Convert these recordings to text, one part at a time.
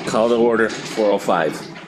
Call to order 4:05.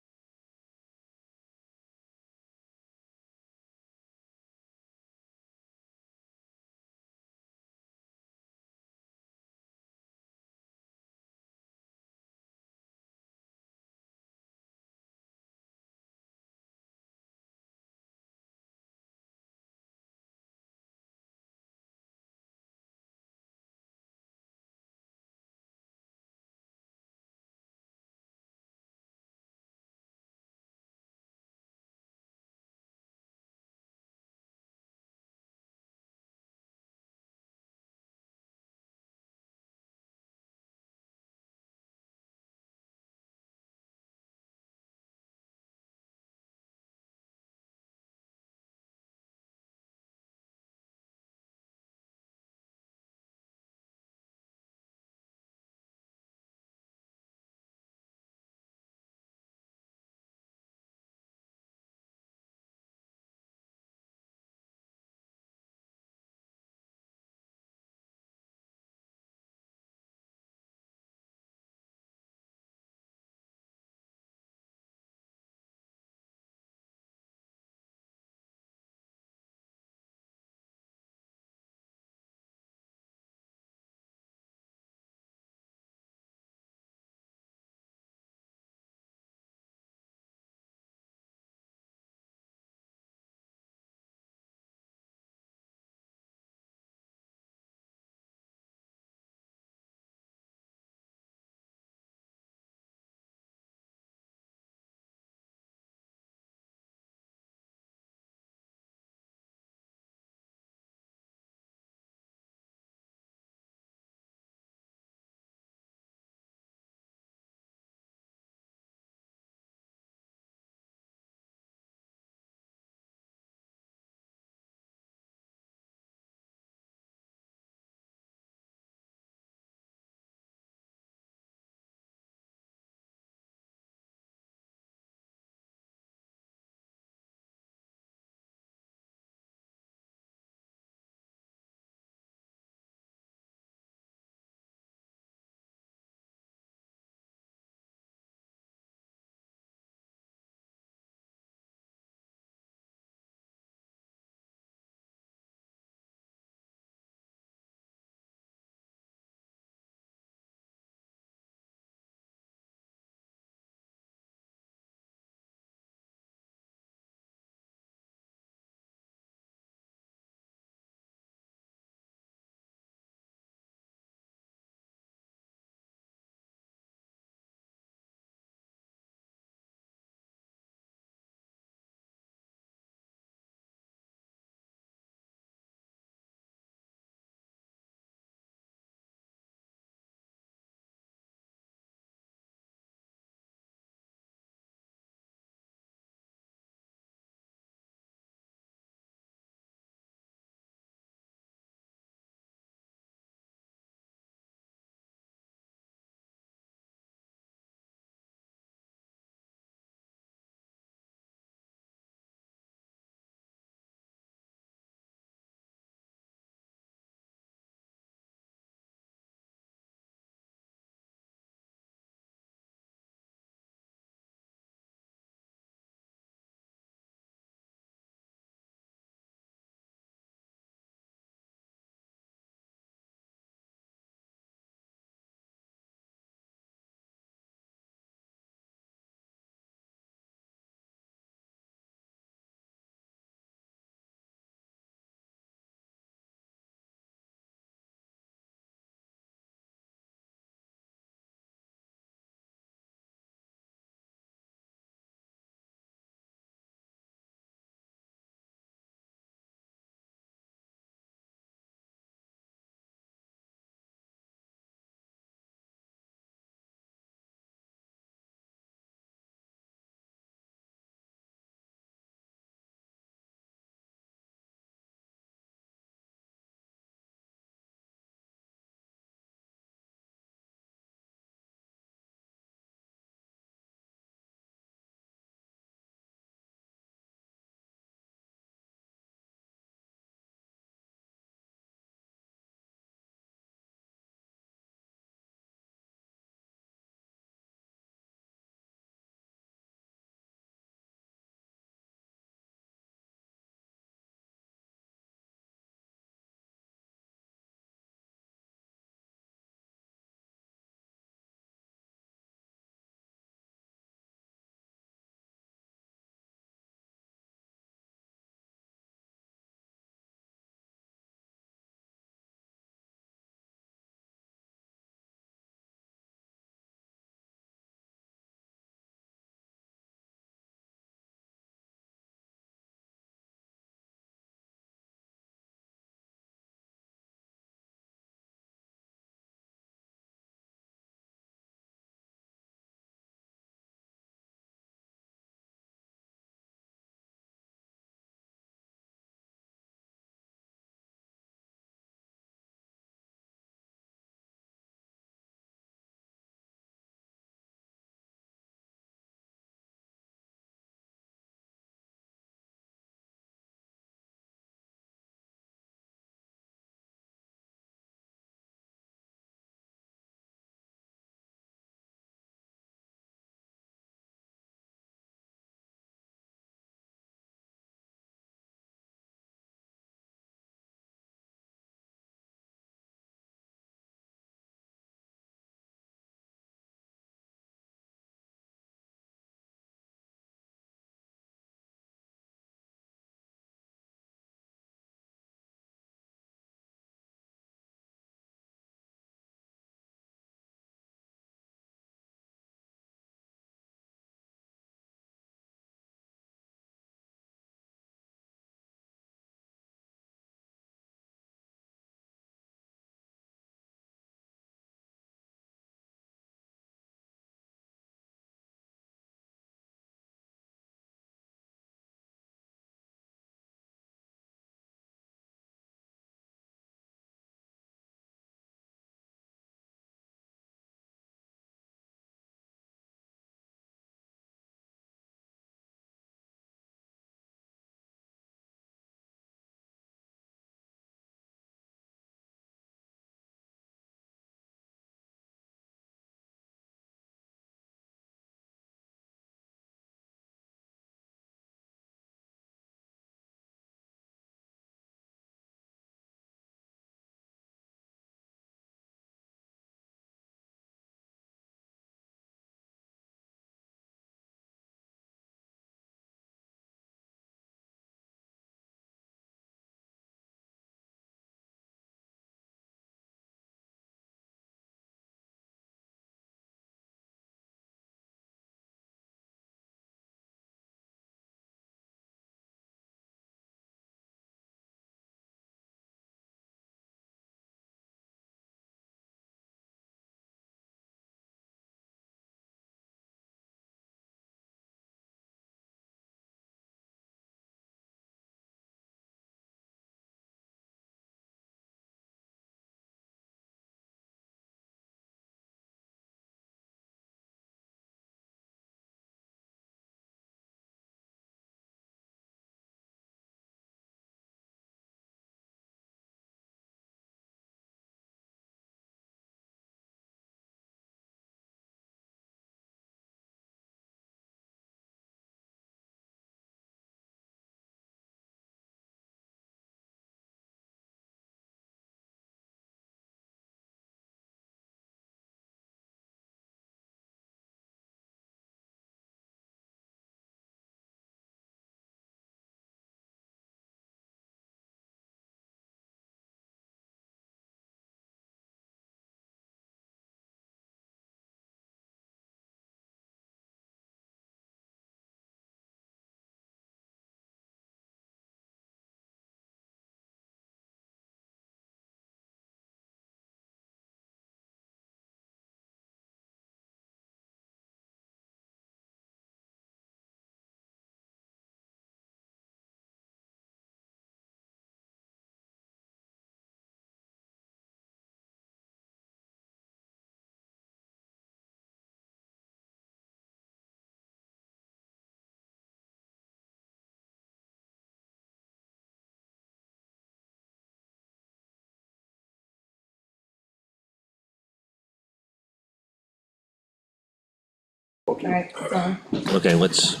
Alright, so, Okay, let's,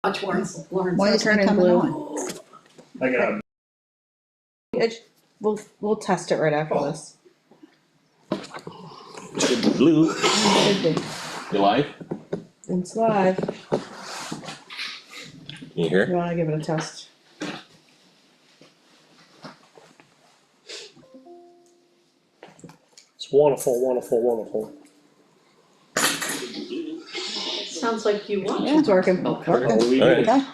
Watch Lawrence. why is it turning coming blue. on? I got We'll test it right after this. should be blue. Should be. You live? It's live. You You here? wanna give it a test? it's wonderful, wonderful, wonderful. Sounds like you want. Yeah. It's working. I'll Okay. leave All it. right.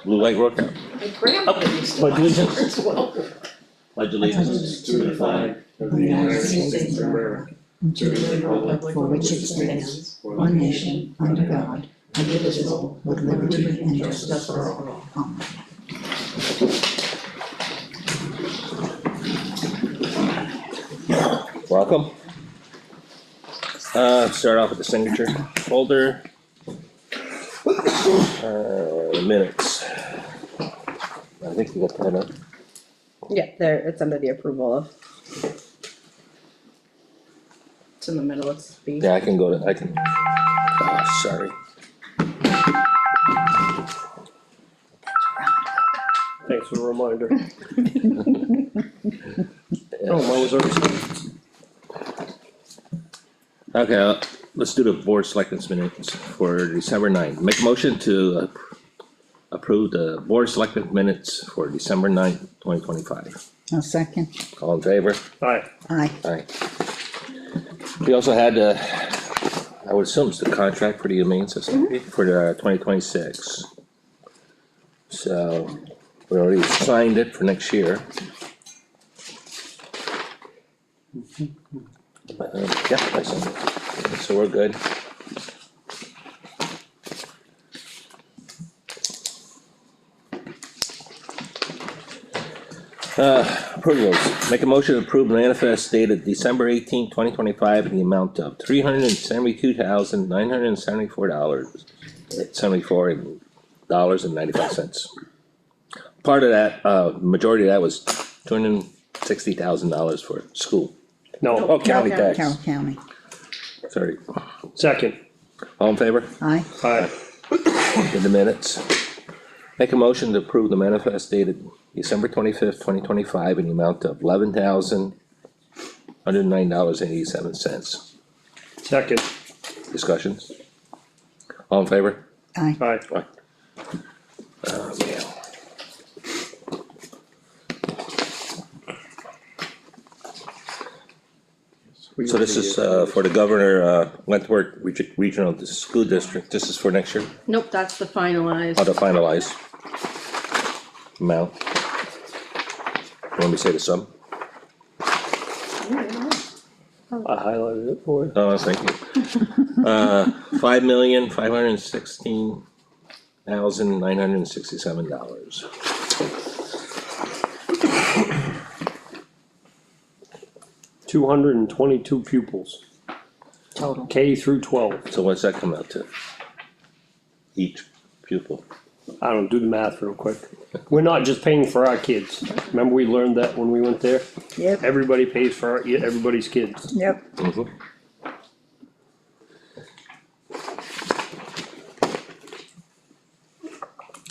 Blue light broke out. My grandmother used to Pledge watch allegiance. it as well. Pledge allegiance. To the flag of the United States of America, to the republic For which it stands, one nation, under God, indivisible, with liberty and justice for all. Amen. Welcome. Start off with the signature folder. Minutes. I think we got that up. Yeah, there, it's under the approval of. It's in the middle of speed. Yeah, I can go to, I can, sorry. Thanks for the reminder. Oh, mine was already. Okay, let's do the board selectmen's minutes for December 9th. Make a motion to approve the board selectmen minutes for December 9th, 2025. A second, All in favor? Aye. aye, Aye. We also had, I would assume it's the contract for the humane society for the 2026. So, we already signed it for next year. Yeah, I signed it, so we're good. Approvals, make a motion to approve manifest dated December 18th, 2025 in the amount of $372,974.95. Part of that, majority of that was $260,000 for school. No, Oh, county Carroll tax, County, sorry. second. All in favor? aye, Aye. In the minutes. Make a motion to approve the manifest dated December 25th, 2025 in the amount of $11,109.87. Second. Discussions? All in favor? aye, Aye. Oh, man. So this is, for the governor, Wentworth Regional School District, this is for next year, Nope, that's the finalized. how to finalize amount. Want me to say the sum? I highlighted it for you. Oh, thank you. $5,516,967. $222 pupils, total. K through 12. So what's that come out to? Each pupil? I don't do the math real quick. We're not just paying for our kids. Remember we learned that when we went there? Yep, Everybody pays for everybody's kids. yep, Mm-hmm.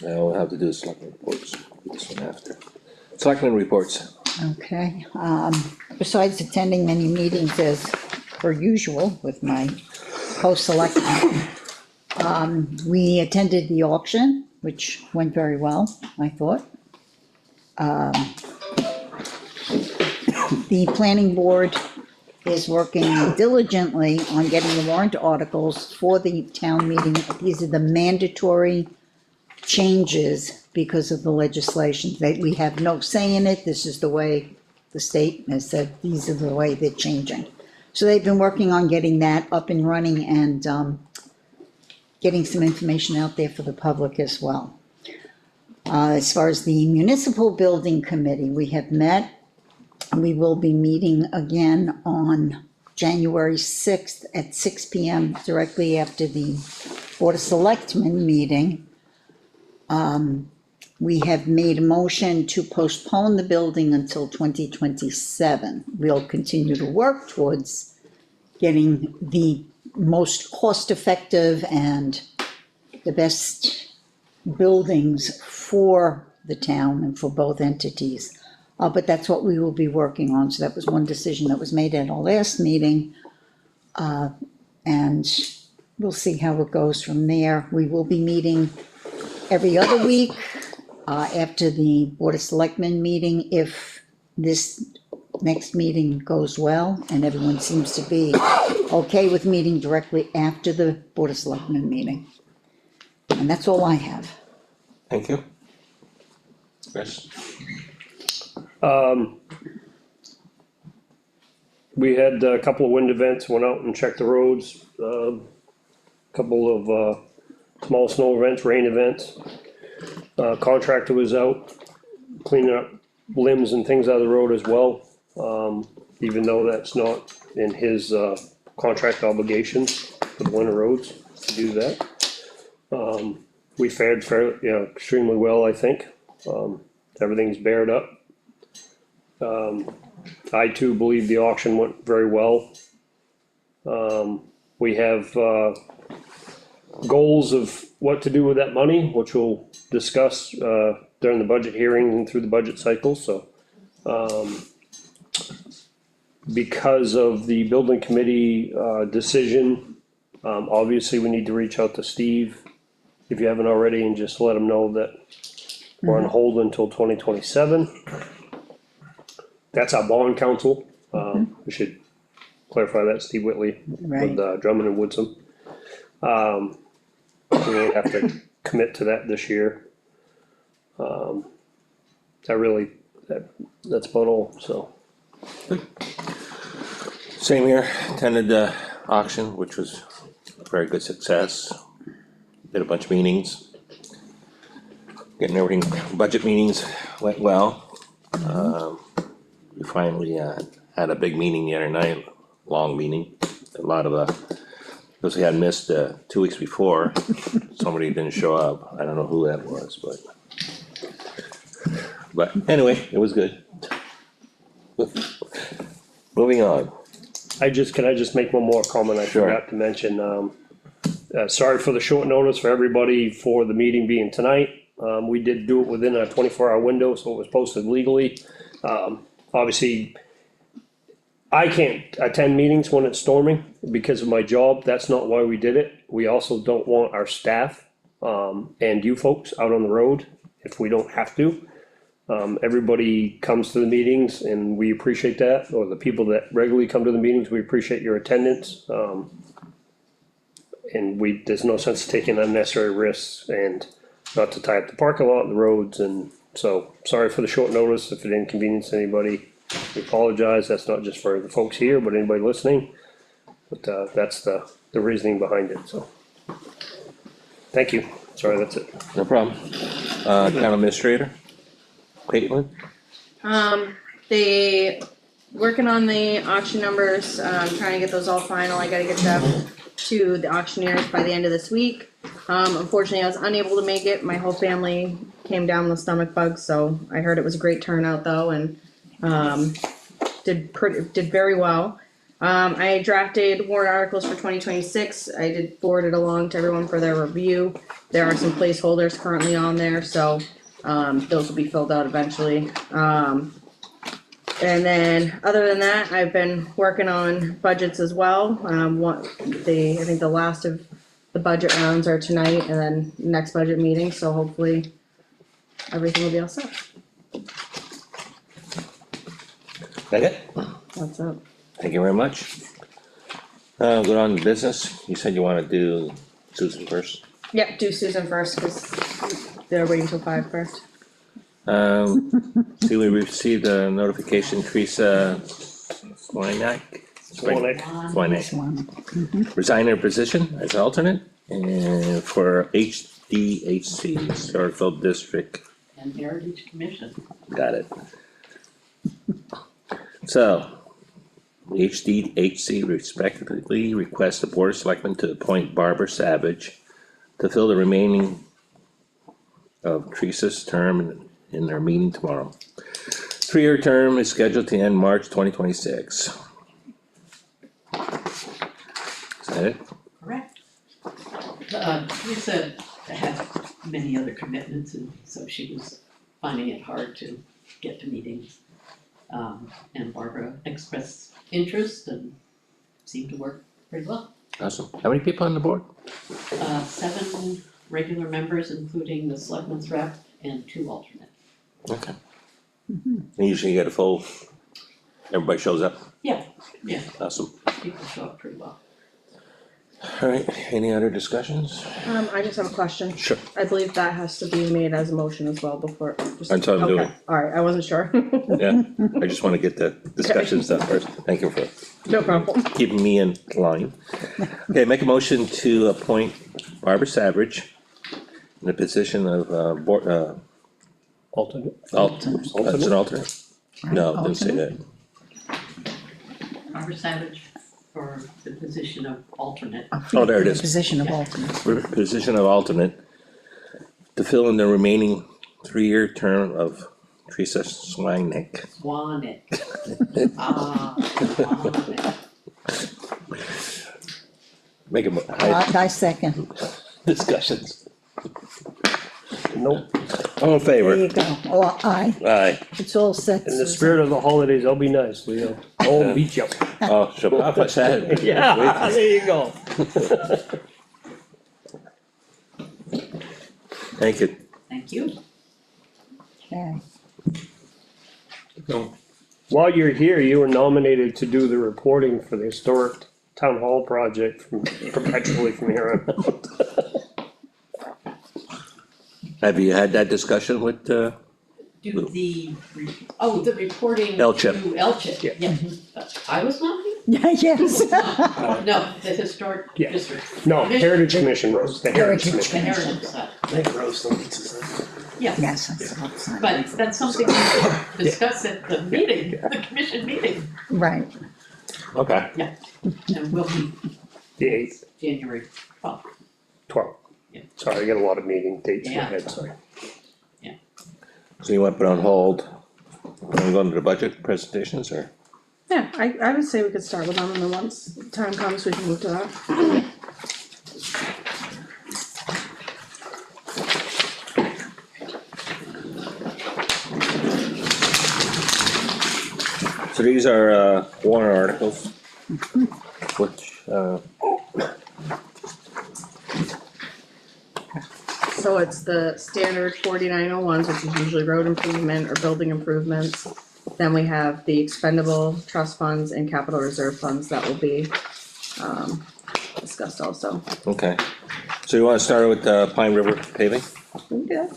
Now we'll have to do the selectmen reports, do this one after. Selectmen reports, okay, besides attending many meetings as per usual with my co-selectmen, we attended the auction, which went very well, I thought. The planning board is working diligently on getting the warrant articles for the town meeting. These are the mandatory changes because of the legislation. We have no say in it. This is the way the state has said, these are the way they're changing. So they've been working on getting that up and running and getting some information out there for the public as well. As far as the municipal building committee, we have met. We will be meeting again on January 6th at 6 PM, directly after the Board of Selectmen meeting. we have made a motion to postpone the building until 2027. We'll continue to work towards getting the most cost-effective and the best buildings for the town and for both entities. But that's what we will be working on, so that was one decision that was made at our last meeting. And we'll see how it goes from there. We will be meeting every other week, after the Board of Selectmen meeting, if this next meeting goes well, and everyone seems to be okay with meeting directly after the Board of Selectmen meeting. And that's all I have. Thank you. Chris? We had a couple of wind events, went out and checked the roads, couple of, small snow events, rain events. Contractor was out cleaning up limbs and things out of the road as well. Even though that's not in his, contract obligations for the winter roads to do that. We fared fairly, extremely well, I think. Everything's bared up. I too believe the auction went very well. We have, goals of what to do with that money, which we'll discuss, during the budget hearing and through the budget cycle, so. Because of the building committee, decision, obviously we need to reach out to Steve, if you haven't already, and just let him know that we're on hold until 2027. That's our bond council, we should clarify that, Steve Whitley, Right. with Drummond and Woodson. We won't have to commit to that this year. That's about all, so. Same here, attended the auction, which was a very good success. Did a bunch of meetings. Getting everything, budget meetings went well. We finally, had a big meeting the other night, long meeting. A lot of, because we had missed, 2 weeks before, somebody didn't show up. I don't know who that was, but anyway, it was good. Moving on. Can I just make one more comment I Sure. forgot to mention? Sorry for the short notice for everybody for the meeting being tonight. We did do it within a 24-hour window, so it was posted legally. Obviously, I can't attend meetings when it's storming because of my job. That's not why we did it. We also don't want our staff, and you folks out on the road if we don't have to. Everybody comes to the meetings and we appreciate that, or the people that regularly come to the meetings, we appreciate your attendance. And there's no sense taking unnecessary risks and not to tie up the parking lot, the roads, and so, sorry for the short notice if it inconvenienced anybody. We apologize, that's not just for the folks here, but anybody listening, but, that's the reasoning behind it, so. Thank you, sorry, that's it. No problem. Town administrator? Caitlin? They, working on the auction numbers, trying to get those all final, I gotta get them to the auctioneers by the end of this week. Unfortunately, I was unable to make it, my whole family came down with stomach bugs, so I heard it was a great turnout though, and, did very well. I drafted warrant articles for 2026, I did forward it along to everyone for their review. There are some placeholders currently on there, so, those will be filled out eventually. And then, other than that, I've been working on budgets as well. I think the last of the budget rounds are tonight and then next budget meeting, so hopefully everything will be all set. That it? That's it. Thank you very much. Go on to business. You said you wanna do Susan first. Yep, do Susan first, cause they're waiting till 5 first. See, we received a notification, Teresa Swaniak. This one. Resign her position as alternate and for HDHC, Starfield District. And Heritage Commission. Got it. So, HDHC respectively requests the Board of Selectmen to appoint Barbara Savage to fill the remaining of Teresa's term in their meeting tomorrow. 3-year term is scheduled to end March 2026. Is that it? Correct. Lisa had many other commitments, and so she was finding it hard to get to meetings. And Barbara expressed interest and seemed to work pretty well. Awesome. How many people on the board? 7 regular members, including the selectmen's rep and 2 alternates. Okay. And usually you get a full, everybody shows up? Yeah, Awesome. people show up pretty well. Alright, any other discussions? I just have a question. Sure. I believe that has to be made as a motion as well before. That's what I'm doing. Alright, I wasn't sure. Yeah, I just wanna get the discussions done first. Thank you for No problem. keeping me in line. Okay, make a motion to appoint Barbara Savage in the position of, board, Alternate. that's an alternate? No, didn't say that. Barbara Savage for the position of alternate. Oh, there it is. Position of alternate. Position of alternate to fill in the remaining 3-year term of Teresa Swangnick. Swannick. Swannick. Make a I second. discussions. Nope. All in There favor? you go. Oh, aye. Aye. It's all set. In the Susan. spirit of the holidays, I'll be nice, Leo. I won't beat you. Oh, Shabbat Shalom. Yeah, there you go. Thank you. Thank you. Okay. While you're here, you were nominated to do the reporting for the historic town hall project from perpetually from here on out. Have you had that discussion with, Do the, the reporting to Elchip. Elchip, yeah. I was not here? Yes. No, the historic Yeah. district. No, Heritage Commission rose, the Heritage Heritage The Commission. heritage side, They roast the pizzas. yeah, Yes, I saw it. but that's something we could discuss at the meeting, the commission meeting, Right. okay. and we'll be The 8th, January 12th. 12th. Yeah. Sorry, I got a lot of meeting dates in my Yeah. head, sorry. So you want to put on hold? Want to go into the budget presentations or? Yeah, I would say we could start with them and then once time comes, we can move to that. So these are, warrant articles. Which, So it's the standard 4901s, which is usually road improvement or building improvements. Then we have the expendable trust funds and capital reserve funds that will be, discussed also. okay. So you want to start with, Pine River paving? We can do that.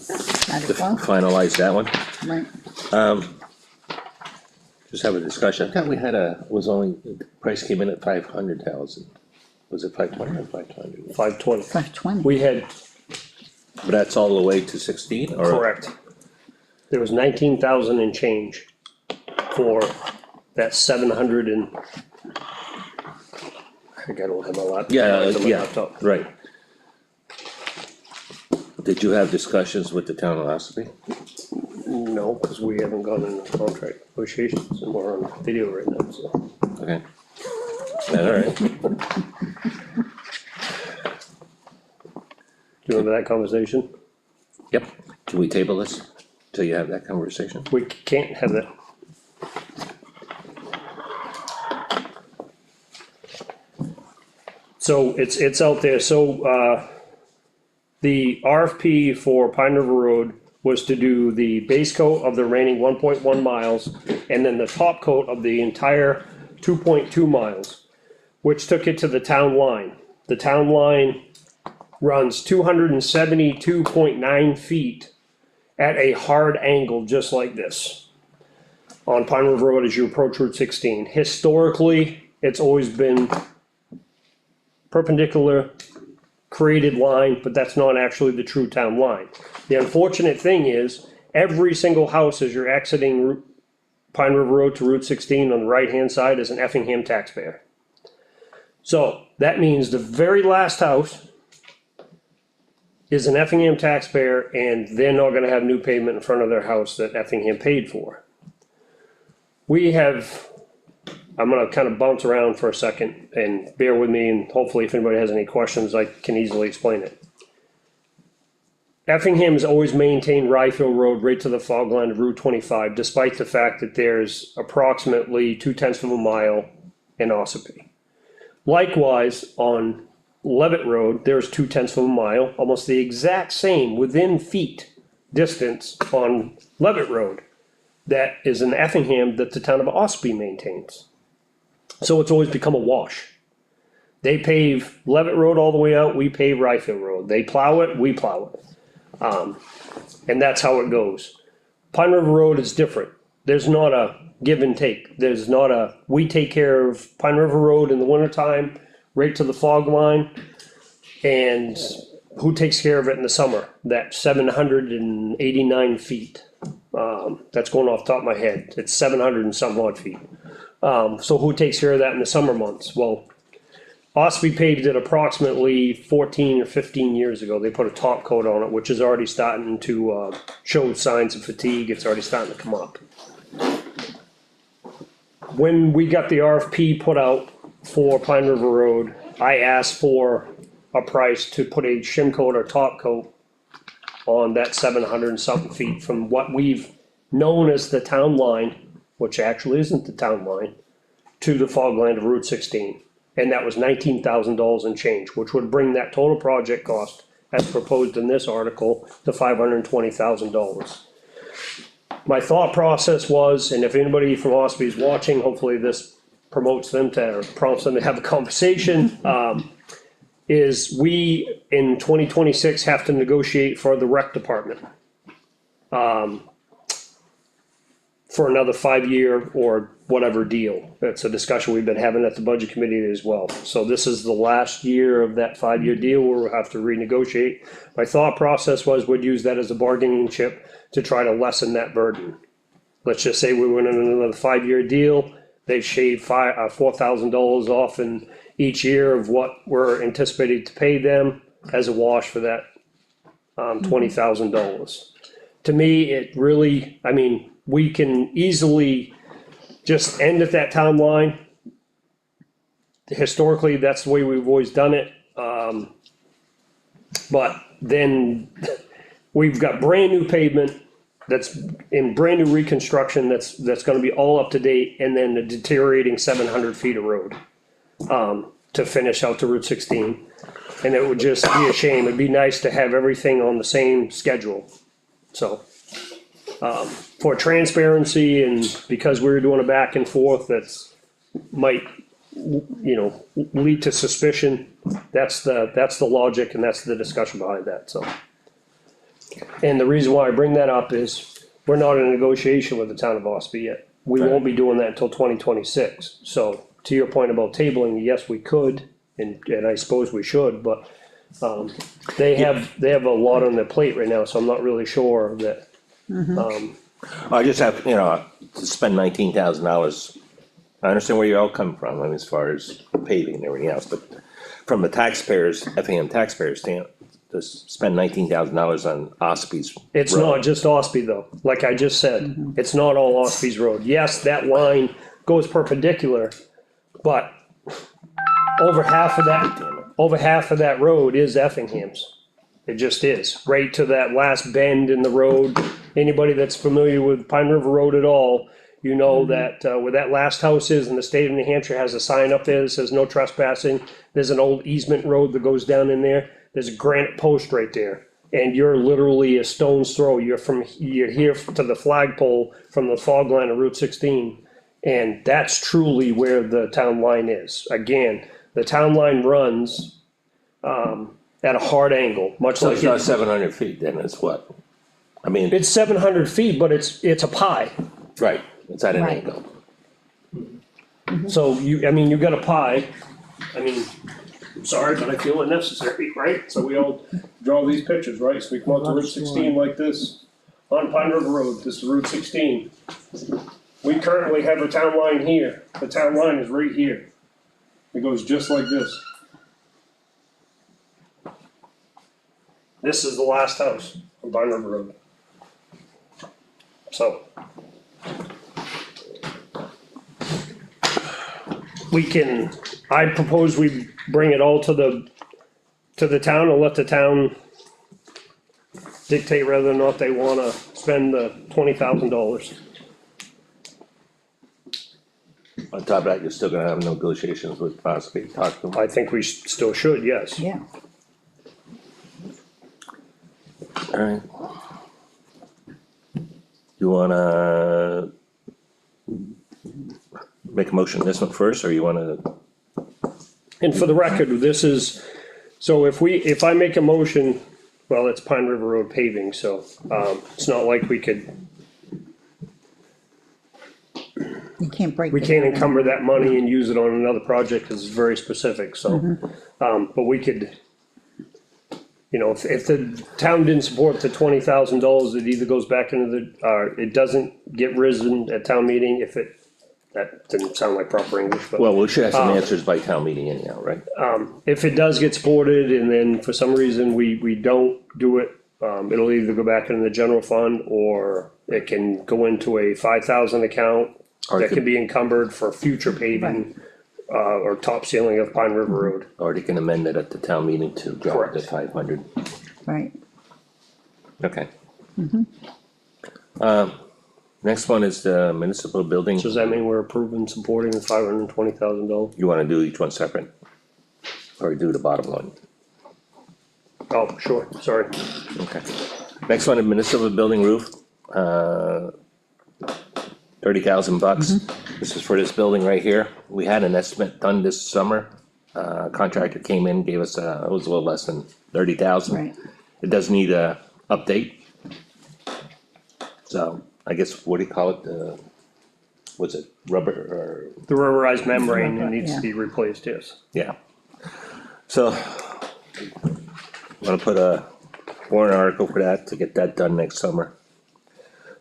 Might To as well. finalize that one? Right. Just have a discussion. I thought we had was only, the price came in at 500,000. Was it 520 or 500? 520. 520. We had, But that's all the way to 16 or? correct. There was 19,000 and change for that 700 and. I don't have my laptop. Yeah, It's on my yeah, laptop. right. Did you have discussions with the town of Ossipee? No, cause we haven't gone into contract negotiations and we're on video right now, so. Okay. Yeah, all right. Do you remember that conversation? Yep. Can we table this till you have that conversation? We can't have that. So it's out there, so, the RFP for Pine River Road was to do the base coat of the remaining 1.1 miles, and then the top coat of the entire 2.2 miles, which took it to the town line. The town line runs 272.9 feet at a hard angle, just like this, on Pine River Road as you approach Route 16. Historically, it's always been perpendicular, created line, but that's not actually the true town line. The unfortunate thing is, every single house as you're exiting Pine River Road to Route 16 on the right-hand side is an Effingham taxpayer. So, that means the very last house is an Effingham taxpayer and they're not gonna have new pavement in front of their house that Effingham paid for. We have, I'm gonna kind of bounce around for a second and bear with me, and hopefully if anybody has any questions, I can easily explain it. Effingham has always maintained Ryefield Road right to the fog line of Route 25, despite the fact that there's approximately 2/10 of a mile in Ossipee. Likewise, on Levitt Road, there's 2/10 of a mile, almost the exact same within feet distance on Levitt Road. That is an Effingham that the town of Ossipee maintains. So it's always become a wash. They pave Levitt Road all the way out, we pave Ryefield Road. They plow it, we plow it. And that's how it goes. Pine River Road is different. There's not a give and take. There's not a, we take care of Pine River Road in the wintertime, right to the fog line. And who takes care of it in the summer? That 789 feet. That's going off the top of my head. It's 700 and some odd feet. So who takes care of that in the summer months? Well, Ossipee paved it approximately 14 or 15 years ago. They put a top coat on it, which is already starting to show signs of fatigue. It's already starting to come up. When we got the RFP put out for Pine River Road, I asked for a price to put a shim coat or top coat on that 700 and something feet from what we've known as the town line, which actually isn't the town line, to the fog line of Route 16. And that was $19,000 and change, which would bring that total project cost, as proposed in this article, to $520,000. My thought process was, and if anybody from Ossipee is watching, hopefully this promotes them to, or prompts them to have a conversation, is we, in 2026, have to negotiate for the rec department. For another 5-year or whatever deal. That's a discussion we've been having at the budget committee as well. So this is the last year of that 5-year deal where we'll have to renegotiate. My thought process was we'd use that as a bargaining chip to try to lessen that burden. Let's just say we went in another 5-year deal, they've shaved $4,000 off in each year of what we're anticipating to pay them as a wash for that $20,000. To me, it really, I mean, we can easily just end at that town line. Historically, that's the way we've always done it. But then we've got brand new pavement that's in brand new reconstruction that's gonna be all up to date, and then a deteriorating 700 feet of road to finish out to Route 16. And it would just be a shame. It'd be nice to have everything on the same schedule. So for transparency, and because we were doing a back and forth that's might, you know, lead to suspicion, that's the logic and that's the discussion behind that, so. And the reason why I bring that up is we're not in negotiation with the town of Ossipee yet. We won't be doing that until 2026. So to your point about tabling, yes, we could, and I suppose we should, but they have a lot on their plate right now, so I'm not really sure that. I just have, you know, to spend $19,000. I understand where you're all coming from, I mean, as far as paving and everything else, but from the taxpayers, Effingham taxpayers stand, to spend $19,000 on Osspi's. It's road. not just Ossipee though, like I just said, it's not all Ossipee's road. Yes, that line goes perpendicular, but over half of that road is Effingham's. It just is, right to that last bend in the road. Anybody that's familiar with Pine River Road at all, you know that where that last house is in the state of New Hampshire has a sign up there that says no trespassing. There's an old easement road that goes down in there. There's a granite post right there. And you're literally a stone's throw. You're here to the flagpole from the fog line of Route 16. And that's truly where the town line is. Again, the town line runs at a hard angle, much So like it's not 700 feet, then it's what? I mean, it's 700 feet, but it's a pie. right, it's at an Right. angle. So you got a pie. I mean, I'm sorry, but I feel it necessary, right? So we all draw these pictures, right? So we come out to Route 16 like this on Pine River Road. This is Route 16. We currently have a town line here. The town line is right here. It goes just like this. this is the last house on Pine River Road. So. I propose we bring it all to the town and let the town dictate whether or not they wanna spend the $20,000. On top of that, you're still gonna have negotiations with possibly talk to them. I think we still should, yes. Yeah, Alright. You wanna make a motion on this one first, or you wanna, And for the record, this is, so if I make a motion, well, it's Pine River Road paving, so, it's not like we you can't break. we it can't out. encumber that money and use it on another project, cause it's very specific, so. But we could, you know, if the town didn't support the $20,000, it either goes back into it doesn't get risen at town meeting, that didn't sound like proper English, but. well, we should have some answers by town meeting anyhow, right? If it does get supported and then for some reason we don't do it, it'll either go back into the general fund or it can go into a 5,000 account Or it that could- can be encumbered for future paving, or top sealing of Pine River Road. Or they can amend it at the town meeting to drop it to Correct. 500, Right, okay. Next one is the municipal building, So does that mean we're approving, supporting the $520,000? you wanna do each one separate? Or do the bottom one, Oh, sure, sorry. okay. Next one, a municipal building roof, $30,000. This is for this building right here, we had an estimate done this summer. Contractor came in, gave us, it was a little less than 30,000. right. It does need a update. So, I guess, what do you call it, was it rubber or, The rubberized membrane, it Rubber, needs to yeah. be replaced, yes. yeah. So, wanna put a warrant article for that to get that done next summer.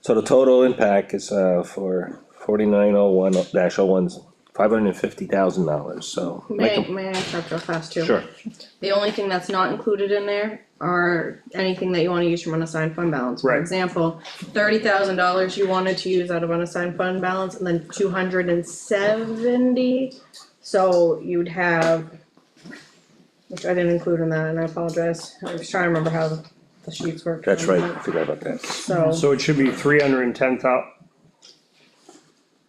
So the total impact is, for 4901-01's $550,000, so. May I interrupt real fast too? Sure, The only thing that's not included in there are anything that you wanna use from unassigned fund balance. For Right. example, $30,000 you wanted to use out of unassigned fund balance and then 270. So you'd have, which I didn't include in that and I apologize. I was trying to remember how the sheets work. that's right, I forgot about that. So it should be 310,000.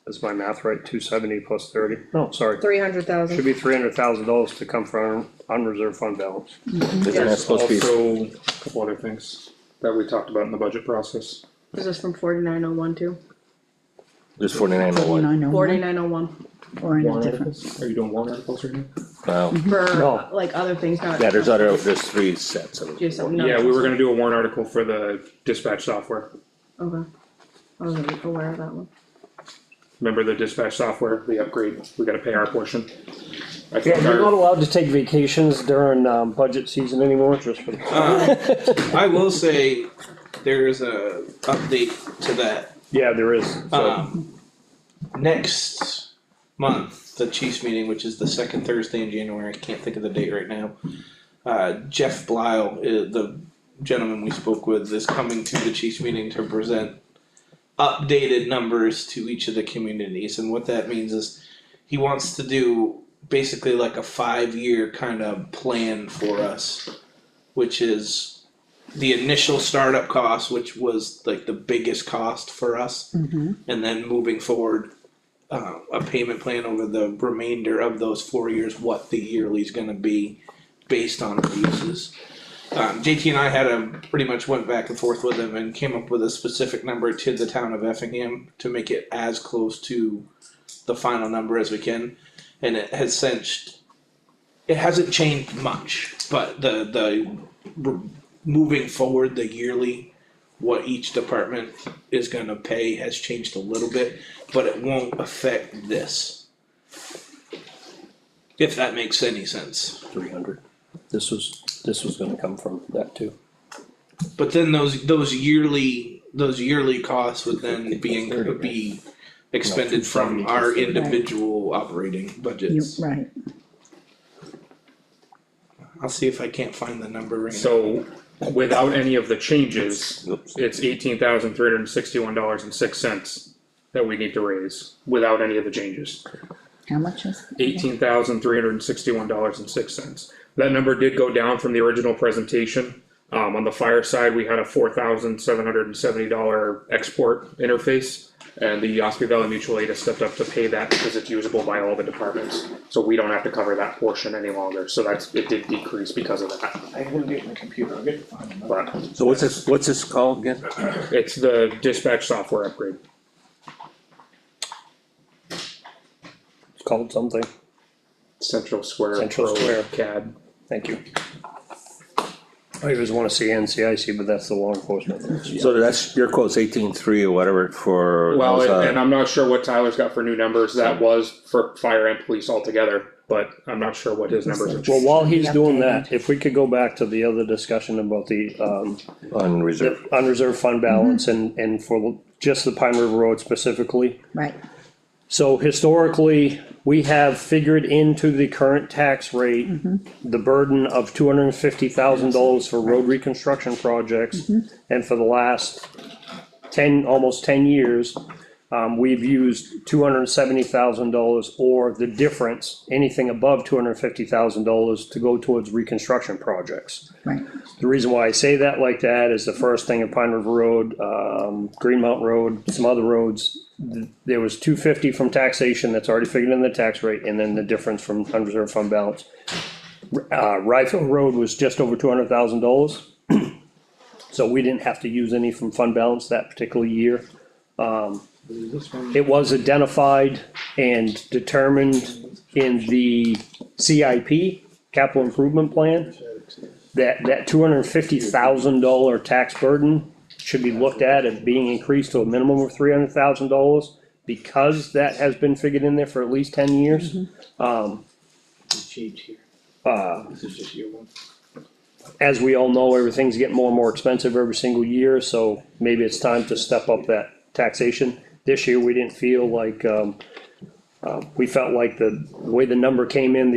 Is my math right? 270 plus 30? No, sorry. 300,000. Should be $300,000 to come from unreserved fund balance. Isn't that supposed to be, Also, a couple other things that we talked about in the budget process. This is from 4901 too. just 4901? 4901, 4901 or in a Warrant different, articles? Are you doing warrant articles right now? Wow, for No. like other things, not. yeah, there's 3 sets of them. Do something. Yeah, we were gonna do a warrant article for the dispatch software. Okay. I wasn't aware of that one. Remember the dispatch software, the upgrade, we gotta pay our portion. I Yeah, think you're not our, allowed to take vacations during, budget season anymore, just for the. I will say there is a update to that. Yeah, there is. So, Next month, the Chiefs meeting, which is the second Thursday in January, I can't think of the date right now. Jeff Blisle, the gentleman we spoke with, is coming to the Chiefs meeting to present updated numbers to each of the communities, and what that means is he wants to do basically like a 5-year kind of plan for us, which is the initial startup cost, which was like the biggest cost for us, and then moving forward, a payment plan over the remainder of those 4 years, what the yearly is gonna be based on our uses. JT and I pretty much went back and forth with him and came up with a specific number to the town of Effingham to make it as close to the final number as we can. And it hasn't changed much, but moving forward, the yearly, what each department is gonna pay has changed a little bit, but it won't affect this. If that makes any sense. 300. This was gonna come from that too. But then those yearly costs would then be expended from our individual operating you, budgets. right, I'll see if I can't find the number right now. so without any of the changes, Oops. it's $18,361.06 that we need to raise, without any of the changes. How much is? $18,361.06. That number did go down from the original presentation. On the fire side, we had a $4,770 export interface, and the Ospey Valley Mutual Aid has stepped up to pay that because it's usable by all the departments. So we don't have to cover that portion any longer, so it did decrease because of that. I'm gonna get my computer, I'll get to find it. But So what's this called again? it's the dispatch software upgrade. It's called something. Central Square Central Pro Square. CAD. Thank you. I always wanna say NCIC, but that's the law enforcement. So that's, your quote's 18.3 or whatever for Well, those, and I'm not sure what Tyler's got for new numbers. That was for fire and police altogether, but I'm not sure what his numbers are. Well, while he's doing Updated. that, if we could go back to the other discussion about the unreserved. unreserved fund balance and for just the Pine River Road specifically. Right, So historically, we have figured into the current tax rate, the burden of $250,000 for road reconstruction projects. And for the last almost 10 years, we've used $270,000 or the difference, anything above $250,000 to go towards reconstruction projects. right, The reason why I say that like that is the first thing at Pine River Road, Green Mountain Road, some other roads. There was $250 from taxation that's already figured in the tax rate, and then the difference from unreserved fund balance. Rifle Road was just over $200,000. So we didn't have to use any from fund balance that particular year. It was identified and determined in the CIP, capital improvement plan, that $250,000 tax burden should be looked at as being increased to a minimum of $300,000, because that has been figured in there for at least 10 years. Change here, this is just year one. As we all know, everything's getting more and more expensive every single year, so maybe it's time to step up that taxation. This year, we didn't feel like, we felt like the way the number came in,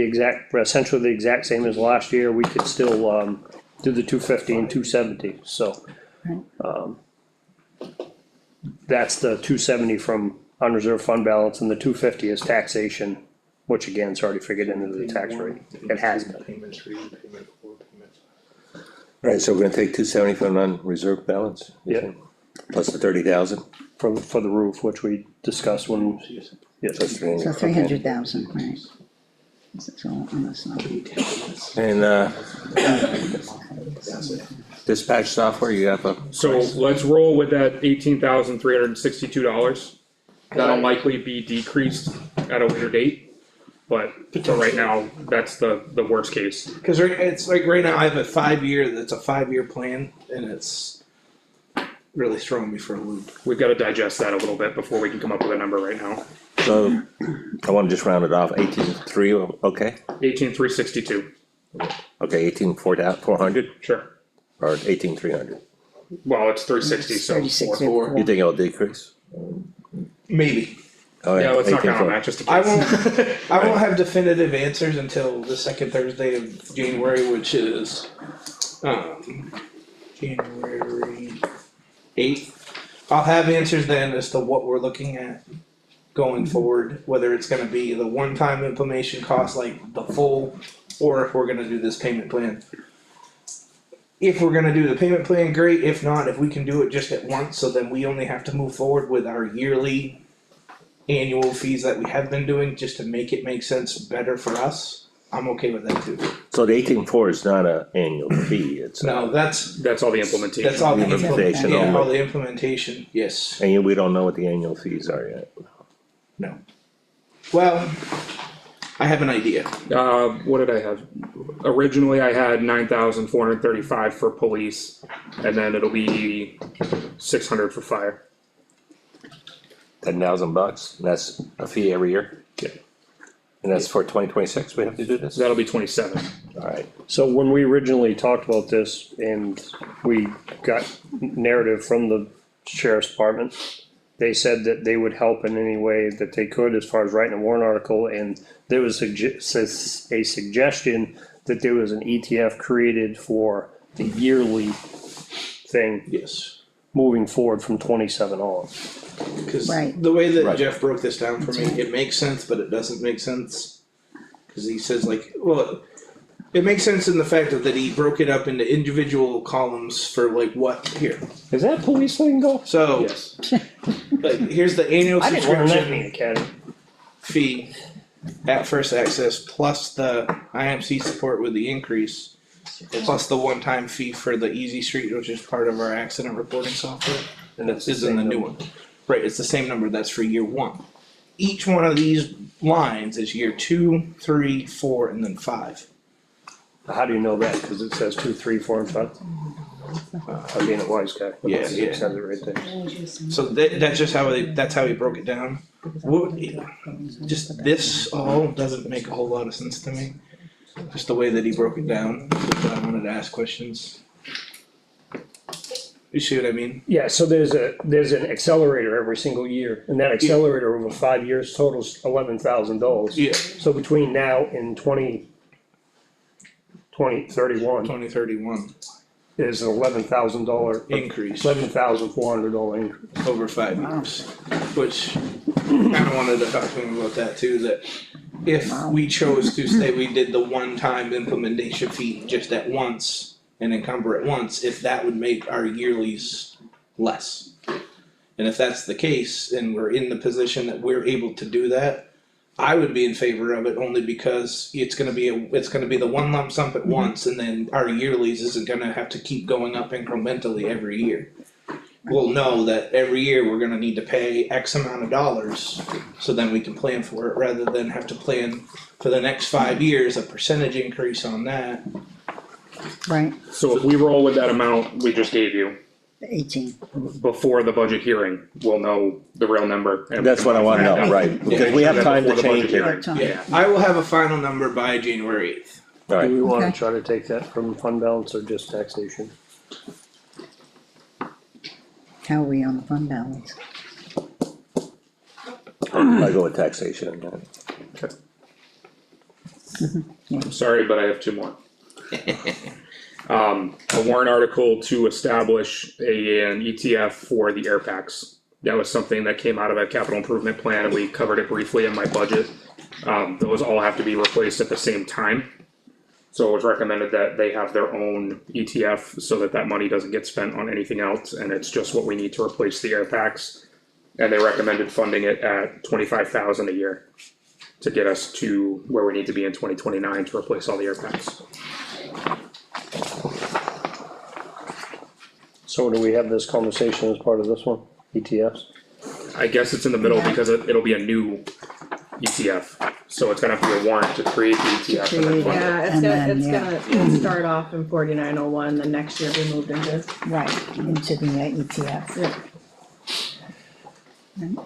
essentially the exact same as last year, we could still, do the 250 and 270, so. That's the 270 from unreserved fund balance, and the 250 is taxation, which again is already figured into the tax rate. It has been. Payment 3, payment 4, payment. Right, so we're gonna take 270 from unreserved balance? you Yeah. think? Plus the 30,000? For the roof, which we discussed when, yes, Plus 300. so 300,000, right. So on this one. And, dispatch software, you have a, So let's roll with that $18,362. That'll likely be decreased at a later date, but for right now, that's the worst case. Cause it's like right now I have a 5-year, that's a 5-year plan and it's really throwing me for a loop. We've gotta digest that a little bit before we can come up with a number right now. so, I wanna just round it off, 18.3, okay? 18,362, Okay, 18,400 sure. or 18,300? Well, it's 360, so 36, four. You think it'll decrease? Maybe. Oh, Yeah, let's not count on 18,400. that, just in I case. I won't have definitive answers until the second Thursday of January, which is, January 8th. I'll have answers then as to what we're looking at going forward, whether it's gonna be the one-time implementation cost, like the full, or if we're gonna do this payment plan. If we're gonna do the payment plan, great, if not, if we can do it just at once, so then we only have to move forward with our yearly annual fees that we have been doing, just to make it make sense better for us, I'm okay with that too. So the 18.4 is not an annual fee, it's, No, that's That's all the implementation. That's all the Implementation implementation, yeah, only. all the implementation, yes, and we don't know what the annual fees are yet. no. Well, I have an idea. What did I have? Originally, I had 9,435 for police, and then it'll be 600 for fire. $10,000, that's a fee every year? Yeah. And that's for 2026, we have to do this? So that'll be 27. Alright, so when we originally talked about this and we got narrative from the sheriff's department, they said that they would help in any way that they could as far as writing a warrant article, and there was a suggestion that there was an ETF created for the yearly thing Yes. moving forward from 27 on. Cause Right. the way that Right. Jeff broke this down for me, it makes sense, but it doesn't make sense. Cause he says like, well, it makes sense in the fact that he broke it up into individual columns for like what, here. Is that police thing go? So, Yes. like, here's the annual I didn't learn that in the subscription academy. fee at first access, plus the IMC support with the increase, plus the one-time fee for the Easy Street, which is part of our accident reporting software. And that's This is in the new one. Right, it's the same number, that's for year one. Each one of these lines is year 2, 3, 4, and then 5. How do you know that? Cause it says 2, 3, 4, and 5. I'm being a wise guy. Yeah, It yeah. says it right there. So that's just how that's how he broke it down. What, just this all doesn't make a whole lot of sense to me. Just the way that he broke it down, but I wanted to ask questions. You see what I mean? Yeah, so there's an accelerator every single year, and that accelerator over 5 years totals $11,000. Yeah, So between now and 2031 2031 is an $11,000 increase $11,400 increase. over 5 years. Which, kinda wanted to talk to him about that too, that if we chose to say we did the one-time implementation fee just at once and encumber it once, if that would make our yearlies less. And if that's the case, and we're in the position that we're able to do that, I would be in favor of it only because it's gonna be the one lump sum at once, and then our yearlies isn't gonna have to keep going up incrementally every year. We'll know that every year we're gonna need to pay X amount of dollars, so then we can plan for it, rather than have to plan for the next 5 years, a percentage increase on that. Right, So if we roll with that amount we just gave you, 18. before the budget hearing, we'll know the real number. And That's what I wanna know, right, because we have time to Before the budget change it. hearing. Time. Yeah, I will have a final number by January 8th. Do Alright, we wanna Okay. try to take that from fund balance or just taxation? How are we on the fund balance? I go with taxation on that. I'm sorry, but I have two more. A warrant article to establish an ETF for the air packs. That was something that came out of a capital improvement plan, and we covered it briefly in my budget. Those all have to be replaced at the same time. So it was recommended that they have their own ETF so that that money doesn't get spent on anything else, and it's just what we need to replace the air packs. And they recommended funding it at 25,000 a year to get us to where we need to be in 2029 to replace all the air packs. So do we have this conversation as part of this one, ETFs? I guess it's in the middle because it'll be a new ETF, so it's gonna have to be a warrant to create the ETF and then fund it. Yeah, And then, it's gonna start off in 4901, the next year we moved into. Right, into the ETF. Yeah. Right.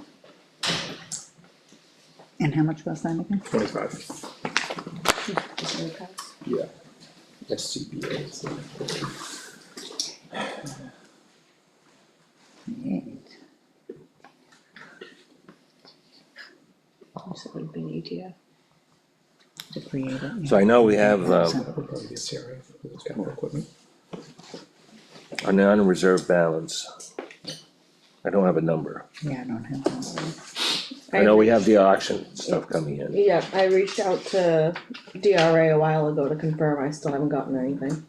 And how much was that again? 25. Yeah. SCBA. Eight. So it would be an ETF. To create it. yeah. So I know we have, Probably be a CRF, because it's got more equipment. an unreserved balance. I don't have a number. Yeah, I don't have that. I know we have the auction stuff coming in. Yeah, I reached out to DRA a while ago to confirm, I still haven't gotten anything.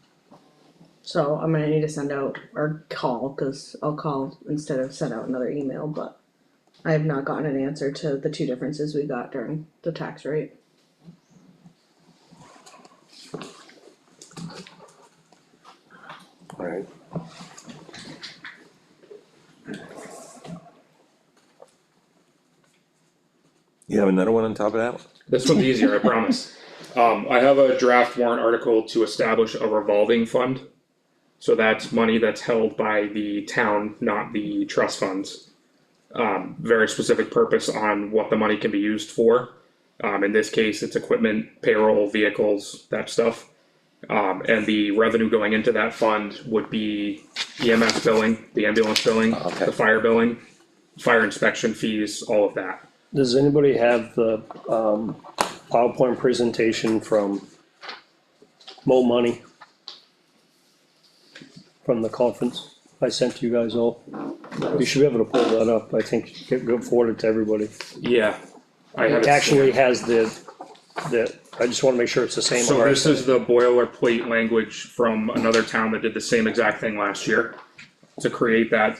So I'm gonna need to send out, or call, cause I'll call instead of send out another email, but I have not gotten an answer to the two differences we got during the tax rate. Alright. You have another one on top of that? This one's easier, I promise. I have a draft warrant article to establish a revolving fund. So that's money that's held by the town, not the trust funds. Very specific purpose on what the money can be used for. In this case, it's equipment, payroll, vehicles, that stuff. And the revenue going into that fund would be EMS billing, the ambulance billing, Okay. the fire billing, fire inspection fees, all of that. Does anybody have the PowerPoint presentation from Mo Money? from the conference I sent to you guys all. You should be able to pull that up, I think, go forward it to everybody. Yeah. I have It it actually scanned. has I just wanna make sure it's the same. So this RSA. is the boilerplate language from another town that did the same exact thing last year. To create that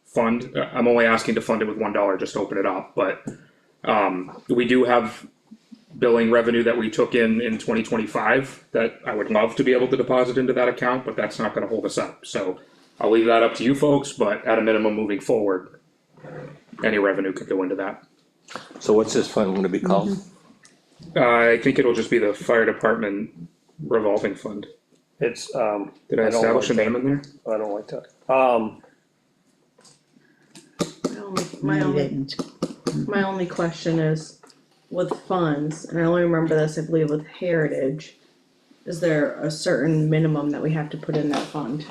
fund, I'm only asking to fund it with $1, just open it up, but, we do have billing revenue that we took in 2025 that I would love to be able to deposit into that account, but that's not gonna hold us up, so I'll leave that up to you folks, but at a minimum moving forward, any revenue could go into that. So what's this fund gonna be called? I think it'll just be the fire department revolving fund. It's, Did I I don't establish a like name in there? I don't like that. My No, you only, didn't. my only question is, with funds, and I only remember this, I believe with Heritage, is there a certain minimum that we have to put in that fund?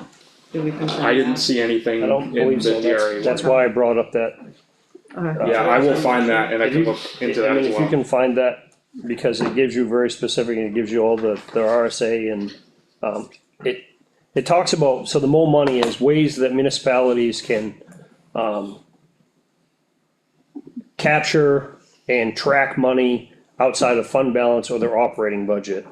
Do we confirm I didn't that? see anything I don't in believe so, the DRA. that's why I brought up that. Okay. Yeah, I will find that and I can look into that I mean, as if you well. can find that, because it gives you very specific, and it gives you all the RSA and, it talks about, so the more money is ways that municipalities can, capture and track money outside of fund balance or their operating budget.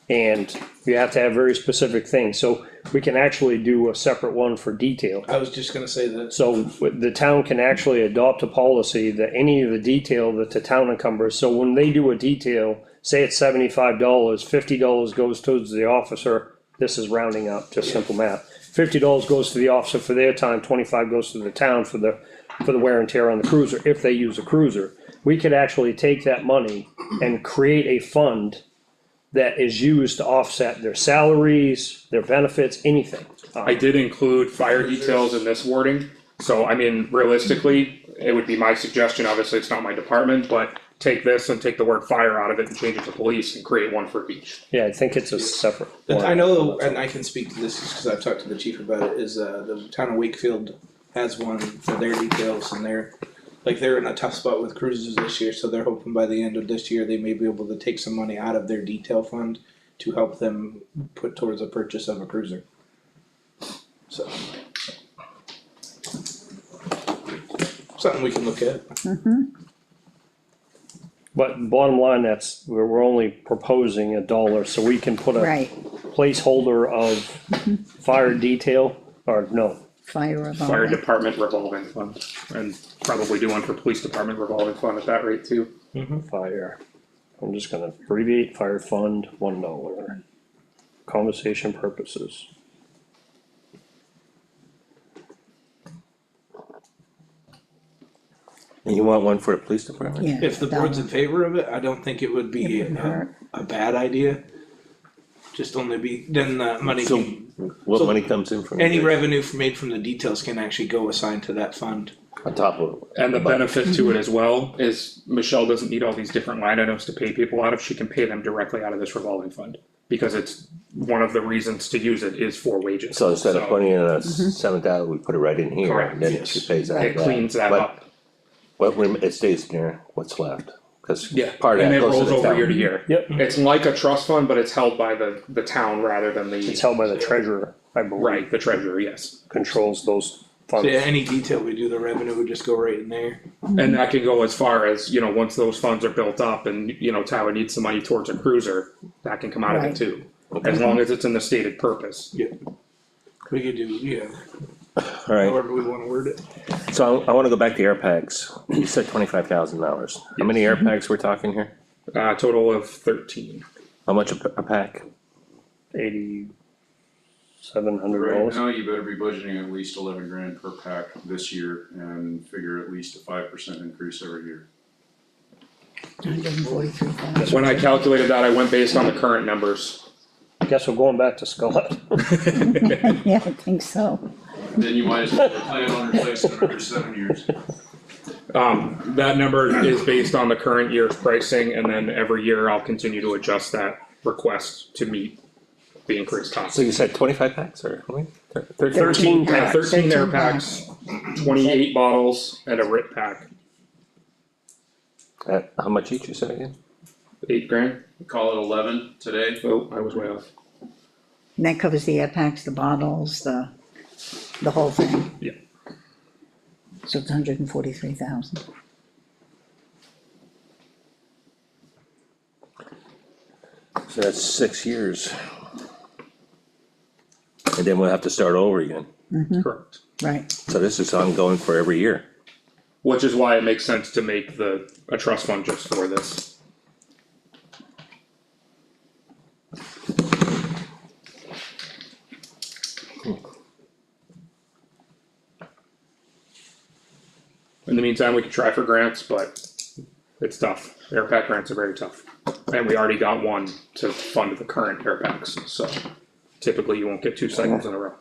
And you have to have very specific things, so we can actually do a separate one for detail. I was just gonna say that. So the town can actually adopt a policy that any of the detail that the town encumbers, so when they do a detail, say it's $75, $50 goes towards the officer, this is rounding up, just simple math. $50 goes to the officer for their time, 25 goes to the town for the wear and tear on the cruiser, if they use a cruiser. We could actually take that money and create a fund that is used to offset their salaries, their benefits, anything. I did include fire details in this wording, so I mean, realistically, it would be my suggestion, obviously it's not my department, but take this and take the word fire out of it and change it to police and create one for each. Yeah, I think it's a separate. I know, and I can speak to this because I've talked to the chief about it, is the town of Wakefield has one for their details and they're in a tough spot with cruises this year, so they're hoping by the end of this year, they may be able to take some money out of their detail fund to help them put towards the purchase of a cruiser. So. Something we can look at. But bottom line, we're only proposing $1, so we can put a Right, placeholder of fire detail, or no, fire Fire revolving. department revolving fund, and probably do one for police department revolving fund at that rate too. fire. I'm just gonna abbreviate fire fund, $1. Conversation purposes. And you want one for the police department? Yeah. If the board's in favor of it, I don't think it would be It wouldn't hurt. a bad idea. Just only then the money So can, what So money comes in from? any the- revenue made from the details can actually go assigned to that fund. On top of. And the benefit to it as well is Michelle doesn't need all these different line items to pay people out of, she can pay them directly out of this revolving fund. Because it's, one of the reasons to use it is for wages. So instead of putting in a Mm-hmm. 7,000, we put it right in here, Correct, and then yes. she pays out It of that. cleans that But up. it stays in there, what's left, cause Yeah, part of and that it goes to rolls the over year to town. year. Yep. It's like a trust fund, but it's held by the town rather than the. It's held by the treasurer, I believe. Right, the treasurer, yes. Controls those So funds. yeah, any detail we do, the revenue would just go right in there. And that can go as far as, once those funds are built up and, Tower needs some money towards a cruiser, that can come out of Right. it too. As long as it's in the stated purpose. We could do, Alright, however we wanna word it. so I wanna go back to air packs, you said $25,000, how many air packs we're talking here? Total of 13. How much a pack? $8,700. Right now, you better be budgeting at least 11 grand per pack this year and figure at least a 5% increase every year. 143,000. When I calculated that, I went based on the current numbers. Guess we're going back to Scott. Yeah, I think so. Then you might as well plan on replacing it every 7 years. That number is based on the current year's pricing, and then every year I'll continue to adjust that request to meet the increased cost. So you said 25 packs or how many? 13 packs. 13 air 13 packs, 28 bottles, and a RIT pack. How much each you said again? $8 grand. Call it 11 today. Oh, I was way off. And that covers the air packs, the bottles, the whole thing. Yeah. So it's 143,000. So that's 6 years. And then we'll have to start over again. Correct. Right, So this is ongoing for every year. Which is why it makes sense to make a trust fund just for this. In the meantime, we could try for grants, but it's tough. Air pack grants are very tough. And we already got one to fund the current air packs, so typically you won't get 2 cycles in a row.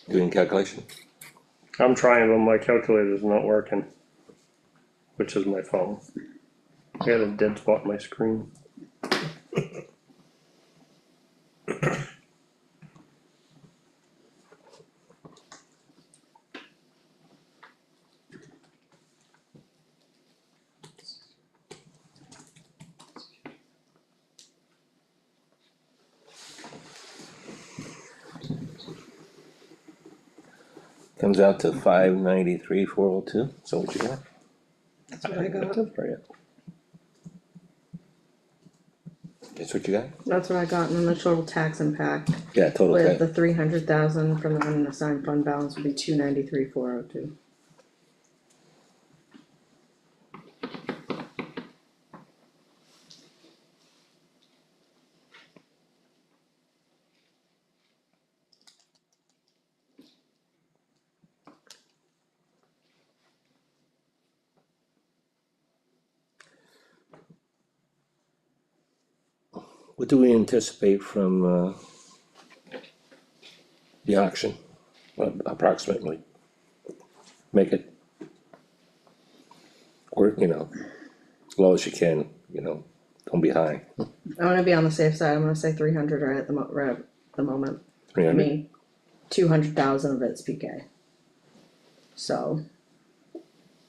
Doing calculation? I'm trying, but my calculator's not working. Which is my phone. I got a dead spot in my screen. Comes out to 593, 402. So what you got? That's what I got. For you. That's what you got? That's what I got, and then the total tax impact Yeah, total with tax. the 300,000 from the unassigned fund balance would be 293,402. What do we anticipate from the auction? Approximately. Make it. Or, as low as you can, don't be high. I wanna be on the safe side, I'm gonna say 300 right at the moment. I 300. mean, 200,000 of it's PK. So.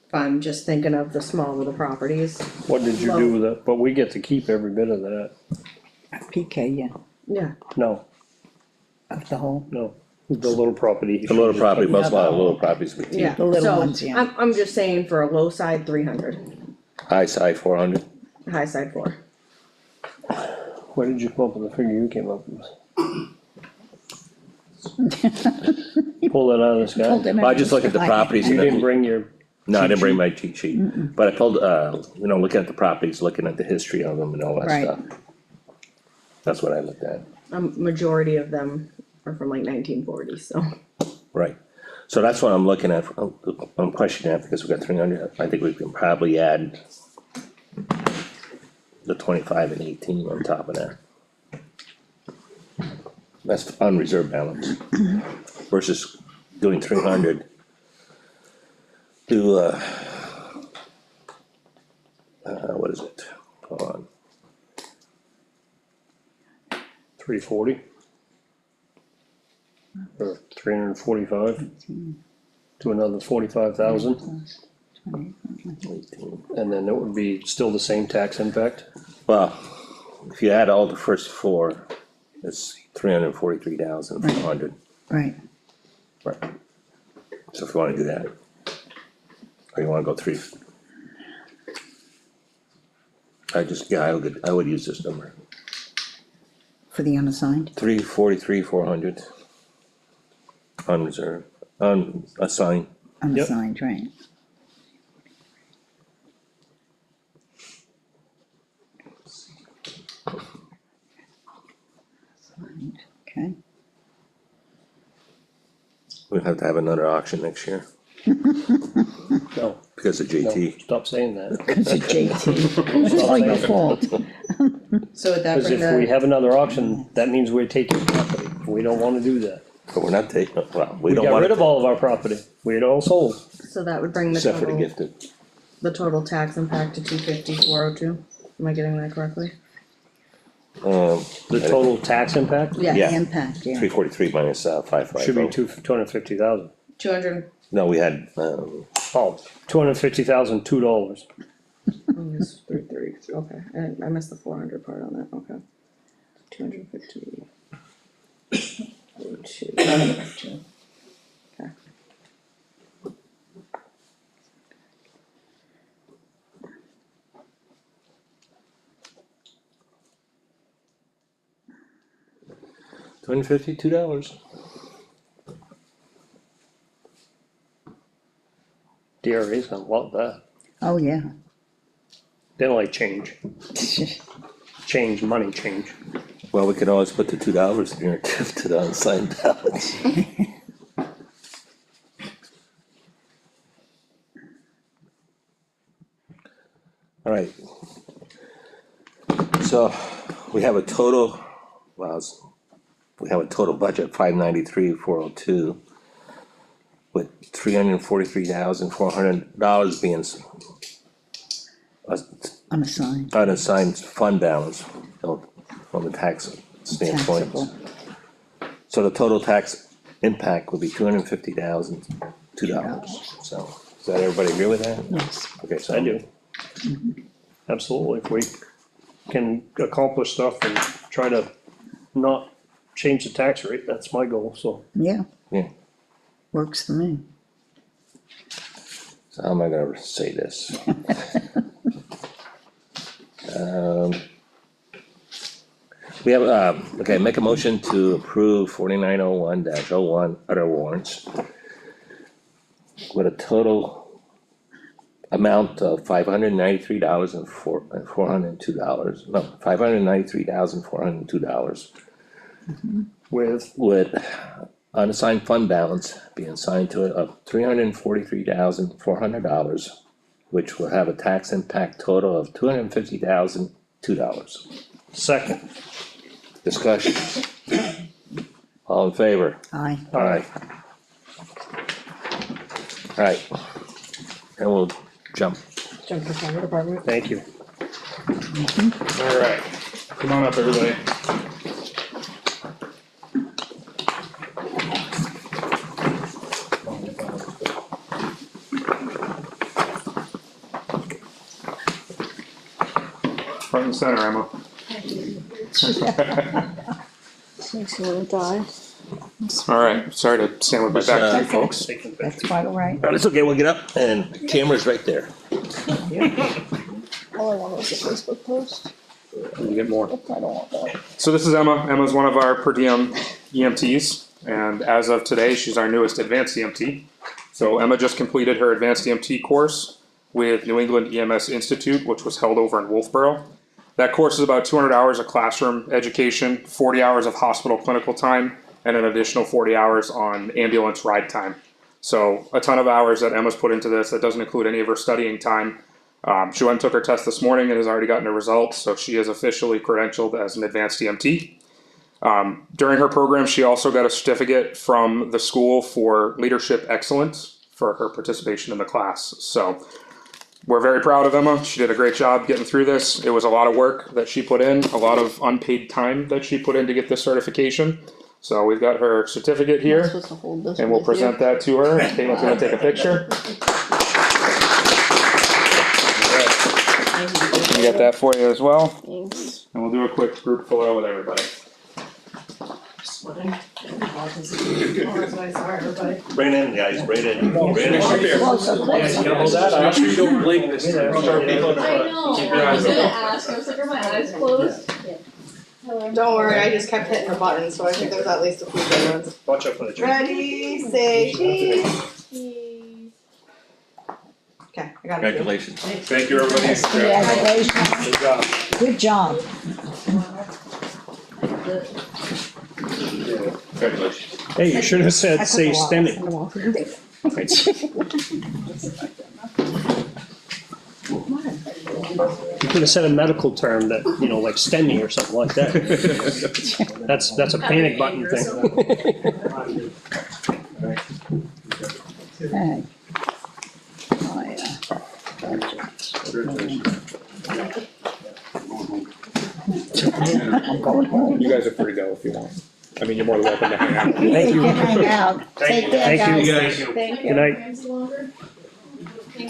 If I'm just thinking of the small little properties, What did you do with it? But we get to keep every bit of that. PK, yeah, yeah, No, of the whole, no, the little property. The little property, most a lot of little proproperties we keep. yeah, The little so, ones, yeah. I'm just saying for a low side, 300, High side 400. high side 4. Where did you come up with the figure you came up with? Pull that out of the sky? Pulled them Well, I out just of look at the sky. properties. You and didn't then- bring your, No, I didn't bring sheet? my cheat sheet, but I pulled, looking at the properties, looking at the history of them and all that Right. stuff. That's what I looked at, Majority of them are from like 1940s, so. right. So that's what I'm looking at, I'm questioning that because we got 300, I think we can probably add the 25 and 18 on top of that. That's unreserved balance versus doing 300. Do, what is it? Hold on. 340? Or 345? To another 45,000, 18. and then it would be still the same tax impact? Well, if you add all the first four, it's 343,400. right. Right. So if you wanna do that. Or you wanna go 3. I would use this number, For the unassigned, 343,400. Unreserved, unassigned, unassigned, right. Assigned, okay. we'll have to have another auction next year No, because of no, JT. stop saying that. Cause of JT, it's all your fault. So would that Cause bring if we the, have another auction, that means we're taking property, we don't wanna do that. But we're not taking, well, we We don't got want rid of it, all of our property, we had all sold. so that would bring the except for the total, gifted. the total tax impact to 250,402. Am I getting that correctly? The total tax impact Yeah. Yeah. Impact, yeah. 343 minus 550. should be 250,000. 200, No, we had, Oh, $250,000, $2. It's 330, okay, and I missed the 400 part on that, okay. 250. 2. Okay. $252. DRA's gonna love that. Oh, yeah. They don't like change. Change, money change. Well, we could always put the $2 in here to the unsigned ballots. All right. So we have a total, well, we have a total budget, $593,402, with $343,400 being Unassigned. unassigned fund balance from the tax standpoint. Taxable. So the total tax impact would be $250,002. So, does that everybody agree with that? Yes. Okay, so I do. Absolutely, if we can accomplish stuff and try to not change the tax rate, that's my goal, so. Yeah. Yeah. Works for me. So how am I gonna say this? We have, okay, make a motion to approve 4901-01 other warrants with a total amount of $593,402, no, $593,402. With unassigned fund balance being assigned to it of $343,400, which will have a tax impact total of $250,002. Second, Discussion. All in favor? Aye. Aye. Alright. And we'll jump. Jump to fire department. thank you. Alright, come on up, everybody. Front and center, Emma. Makes you wanna die. Alright, sorry to stand with my back to you folks. That's quite all right. Oh, that's okay, we'll get up and camera's right there. All I want was a Facebook post. You get more. I don't want that. So this is Emma. Emma's one of our per diem EMTs, and as of today, she's our newest advanced EMT. So Emma just completed her advanced EMT course with New England EMS Institute, which was held over in Wolfboro. That course is about 200 hours of classroom education, 40 hours of hospital clinical time, and an additional 40 hours on ambulance ride time. So a ton of hours that Emma's put into this. That doesn't include any of her studying time. She went and took her test this morning and has already gotten her results, so she is officially credentialed as an advanced EMT. During her program, she also got a certificate from the school for leadership excellence for her participation in the class. So we're very proud of Emma. She did a great job getting through this. It was a lot of work that she put in, a lot of unpaid time that she put in to get this certification. So we've got her certificate I'm here, supposed to hold this and we'll with you. present that to her. Caitlin's gonna take a picture. We got that for you as well, Thanks. and we'll do a quick group photo with everybody. Bring it in, guys, bring it in. Bring it in. Closer, closer. hold that, I'm sure you don't blink this time. I know, Keep your I eyes was gonna open. ask, I was like, are my eyes closed? Hello. Don't worry, I just kept hitting the button, so I think there's at least a few good ones. Watch out for the change. Ready, say cheese. Cheese. Okay, I got it. Congratulations. Thank you, everybody. Congratulations. Good job. Good job. Congratulations. Hey, you should have said, say STEMI. You could have said a medical term that, you know, like STEMI or something like that. That's a panic button thing. Okay. I'm going home. You guys are free to go if you want. I mean, you're more than welcome to hang out. Thank You you. can hang out. Take care, Thank you. guys. Thank you. Thank Good night. Ramsey longer? Okay.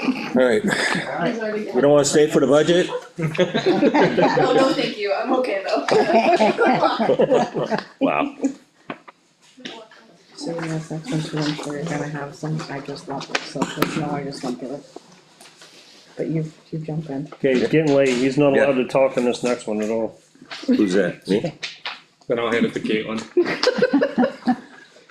Alright, He's already we don't wanna stay for the budget? No, no, thank you, I'm okay though. Wow, So yes, that's one too, I'm sure you're gonna have some, I just love it, so just know I just went through it. But you jump in. Okay, it's getting late, he's not Yeah. allowed to talk in this next one at all. who's that, me? Then I'll hand it to Caitlin.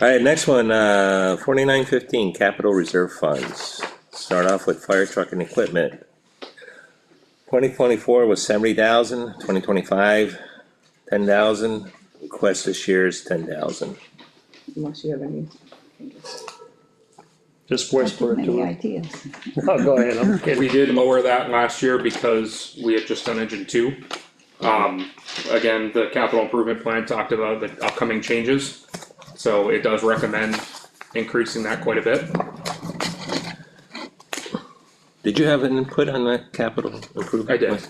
Alright, next one, 4915, capital reserve funds. Start off with fire truck and equipment. 2024 was 70,000, 2025, 10,000, request this year is 10,000. Unless you have any. Just whisper it Many to him. ideas. Oh, go ahead, I'm kidding. We did lower that last year because we had just done engine two. Again, the capital improvement plan talked about the upcoming changes, so it does recommend increasing that quite a bit. Did you have an input on that capital improvement? I did.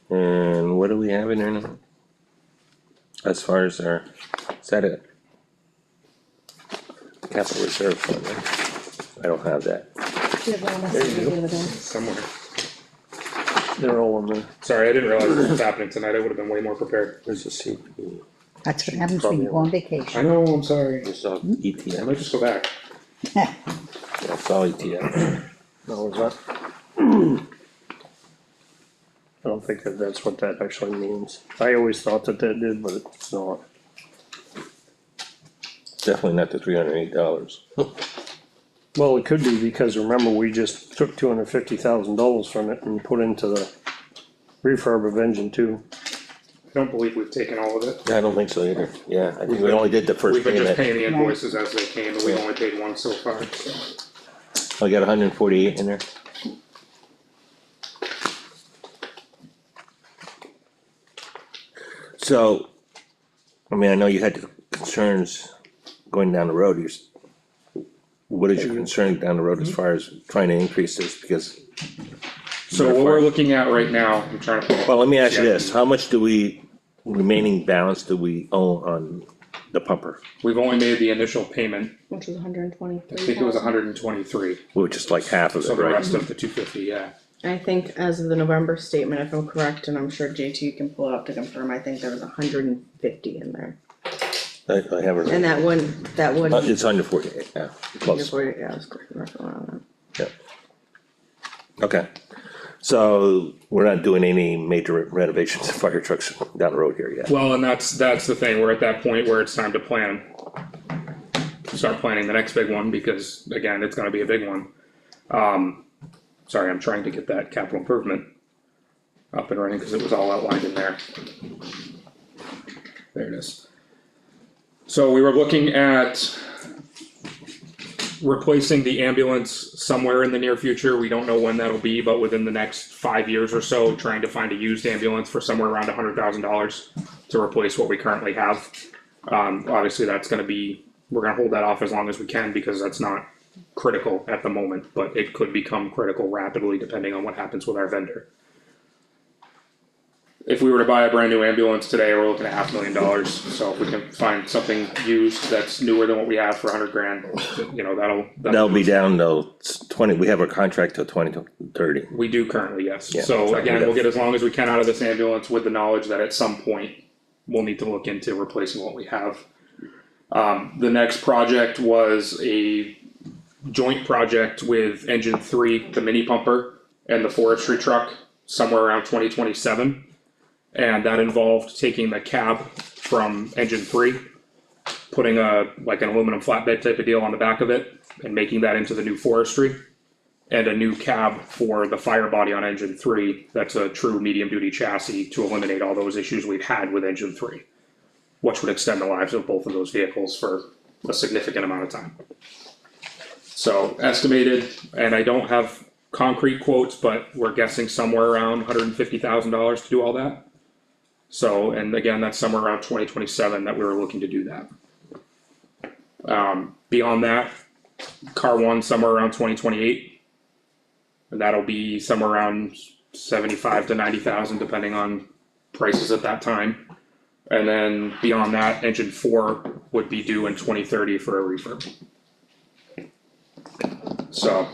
And what do we have in there now? As far as our, is that it? Capital reserve fund, right? I don't have that. Somewhere. They're all in there. Sorry, I didn't realize what was happening tonight. I would have been way more prepared. There's a CP, That's what happens when you go on I vacation. know, I'm sorry. there's all I might ETF, just go back. that's all ETF. No, is that? I don't think that that's what that actually means. I always thought that did, but it's not. Definitely not the $308. Well, it could be, because remember, we just took $250,000 from it and put into the refurb of engine two. I don't believe we've taken all of it. I don't think so either, yeah, I think we only did the first We've been just payment. paying the invoices as they came, and we've only paid one so far, so. I got 148 in there. So, I mean, I know you had concerns going down the road, what is your concern down the road as far as trying to increase this, because, So what we're looking at right now, I'm trying to. well, let me ask you this, how much remaining balance do we owe on the pumper? We've only made the initial payment, Which was 123. I think it was 123, Which is like half of so it, the right? rest of the 250, yeah. I think as of the November statement, if I'm correct, and I'm sure JT can pull it up to confirm, I think there was 150 in there. I have it. And that wouldn't. It's under 48, yeah, close, Yeah, I was correct around yeah. Okay, so we're not doing any major renovations of fire trucks down the road here yet. Well, and that's the thing, we're at that point where it's time to plan. Start planning the next big one, because again, it's gonna be a big one. Sorry, I'm trying to get that capital improvement up and running, cause it was all outlined in there. There it is. So we were looking at replacing the ambulance somewhere in the near future. We don't know when that'll be, but within the next 5 years or so, trying to find a used ambulance for somewhere around $100,000 to replace what we currently have. Obviously that's gonna be, we're gonna hold that off as long as we can, because that's not critical at the moment, but it could become critical rapidly depending on what happens with our vendor. If we were to buy a brand new ambulance today, we're looking at $500,000, so if we can find something used that's newer than what we have for $100,000, you know, That'll be down though, it's 20, we have our contract till 2030. We do currently, yes, Yeah, so so again, we we'll got- get as long as we can out of this ambulance with the knowledge that at some point, we'll need to look into replacing what we have. The next project was a joint project with engine 3, the mini pumper, and the forestry truck, somewhere around 2027. And that involved taking the cab from engine 3, putting like an aluminum flatbed type of deal on the back of it, and making that into the new forestry. And a new cab for the fire body on engine 3, that's a true medium duty chassis to eliminate all those issues we've had with engine 3. Which would extend the lives of both of those vehicles for a significant amount of time. So estimated, and I don't have concrete quotes, but we're guessing somewhere around $150,000 to do all that. So, and again, that's somewhere around 2027 that we were looking to do that. Beyond that, car one somewhere around 2028. And that'll be somewhere around 75 to 90,000 depending on prices at that time. And then beyond that, engine 4 would be due in 2030 for a refurb. So,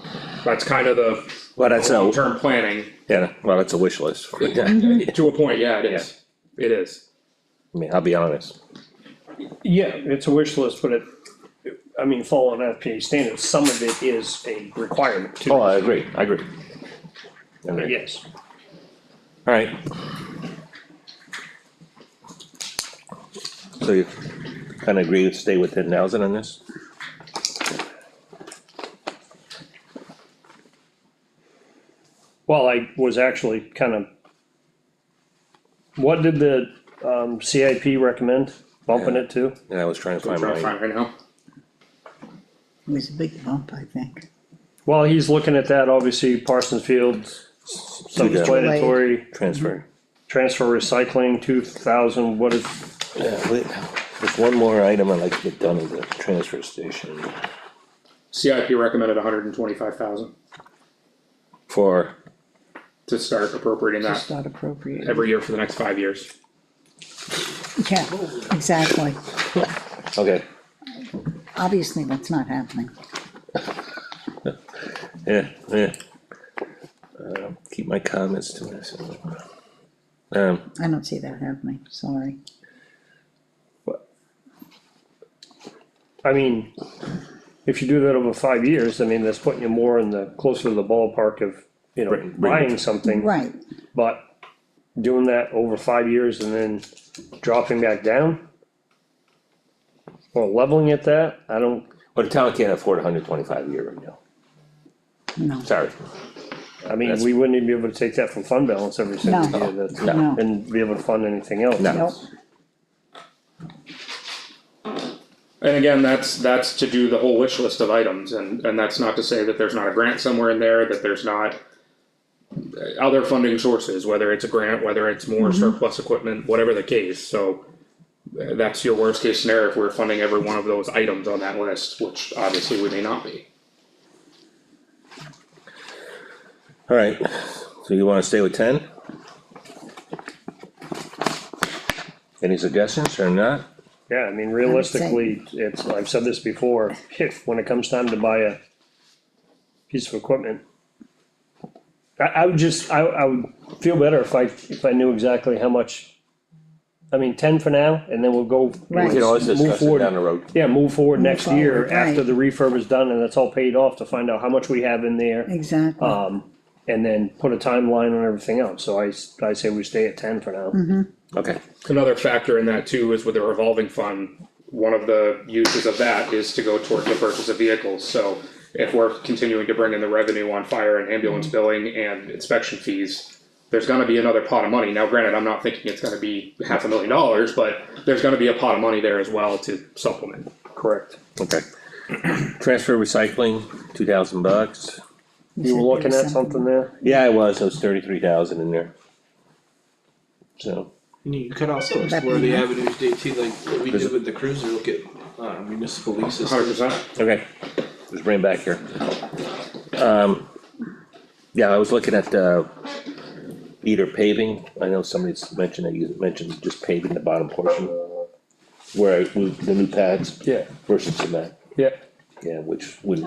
that's kind of the Well, that's a, long-term planning, yeah, well, that's a wish list. I to a point, yeah, it is, it is. mean, I'll be honest. Yeah, it's a wish list, but I mean, following FPA standards, some of it is a requirement too. Oh, I agree, I agree. I But agree. yes, Alright. So you kinda agree to stay with 10,000 on this? well, I was actually kind of. What did the CIP recommend, bumping it to? Yeah, I was trying to So I'm find trying to mine. find right now. It was a big bump, I think. Well, he's looking at that, obviously Parsons Field, self-explanatory, Transfer. transfer recycling, 2,000, what is, Yeah, wait, there's one more item I'd like to get done at the transfer station CIP recommended 125,000 for, to start appropriating To that start appropriating. every year for the next 5 years. Yeah, exactly. okay, Obviously, that's not happening. yeah. Keep my comments to myself. I don't see that happening, sorry. I mean, if you do that over 5 years, I mean, that's putting you more in the, closer to the ballpark of, you know, Right. buying something. Right, But doing that over 5 years and then dropping back down? Or leveling at that, I don't, But the town can't afford 125 a year right now, no, sorry. I mean, That's- we wouldn't even be able to take that from fund balance every single No. year, that's, No. and be able to fund anything else. No. nope, And again, that's to do the whole wish list of items, and that's not to say that there's not a grant somewhere in there, that there's not other funding sources, whether it's a grant, whether it's more surplus equipment, whatever the case, so that's your worst case scenario if we're funding every one of those items on that list, which obviously we may not be. Alright, so you wanna stay with 10? Any suggestions or not? Yeah, I mean, realistically, it's, I've said this before, if, when it comes time to buy a piece of equipment, I would just, I would feel better if I knew exactly how much. I mean, 10 for now, and then we'll go. Right. We can always move discuss it forward. down the road. Yeah, move forward next year forward, after right. the refurb is done and it's all paid off to find out how much we have in there. exactly. And then put a timeline on everything else, so I say we stay at 10 for now. Okay, Another factor in that too is with the revolving fund, one of the uses of that is to go towards the purchase of vehicles, so if we're continuing to bring in the revenue on fire and ambulance billing and inspection fees, there's gonna be another pot of money. Now granted, I'm not thinking it's gonna be $500,000, but there's gonna be a pot of money there as well to supplement. Correct. okay. Transfer recycling, $2,000. You were looking at something there? Yeah, I was 33,000 in there. So, You could also Would that explore be the enough? avenues, JT, like we did with the cruiser, look at municipal leases. 100%. okay, just bring it back here. Yeah, I was looking at, either paving, I know somebody's mentioned that you mentioned just paving the bottom portion. Where the new pads Yeah, versus cement, yeah. yeah, which would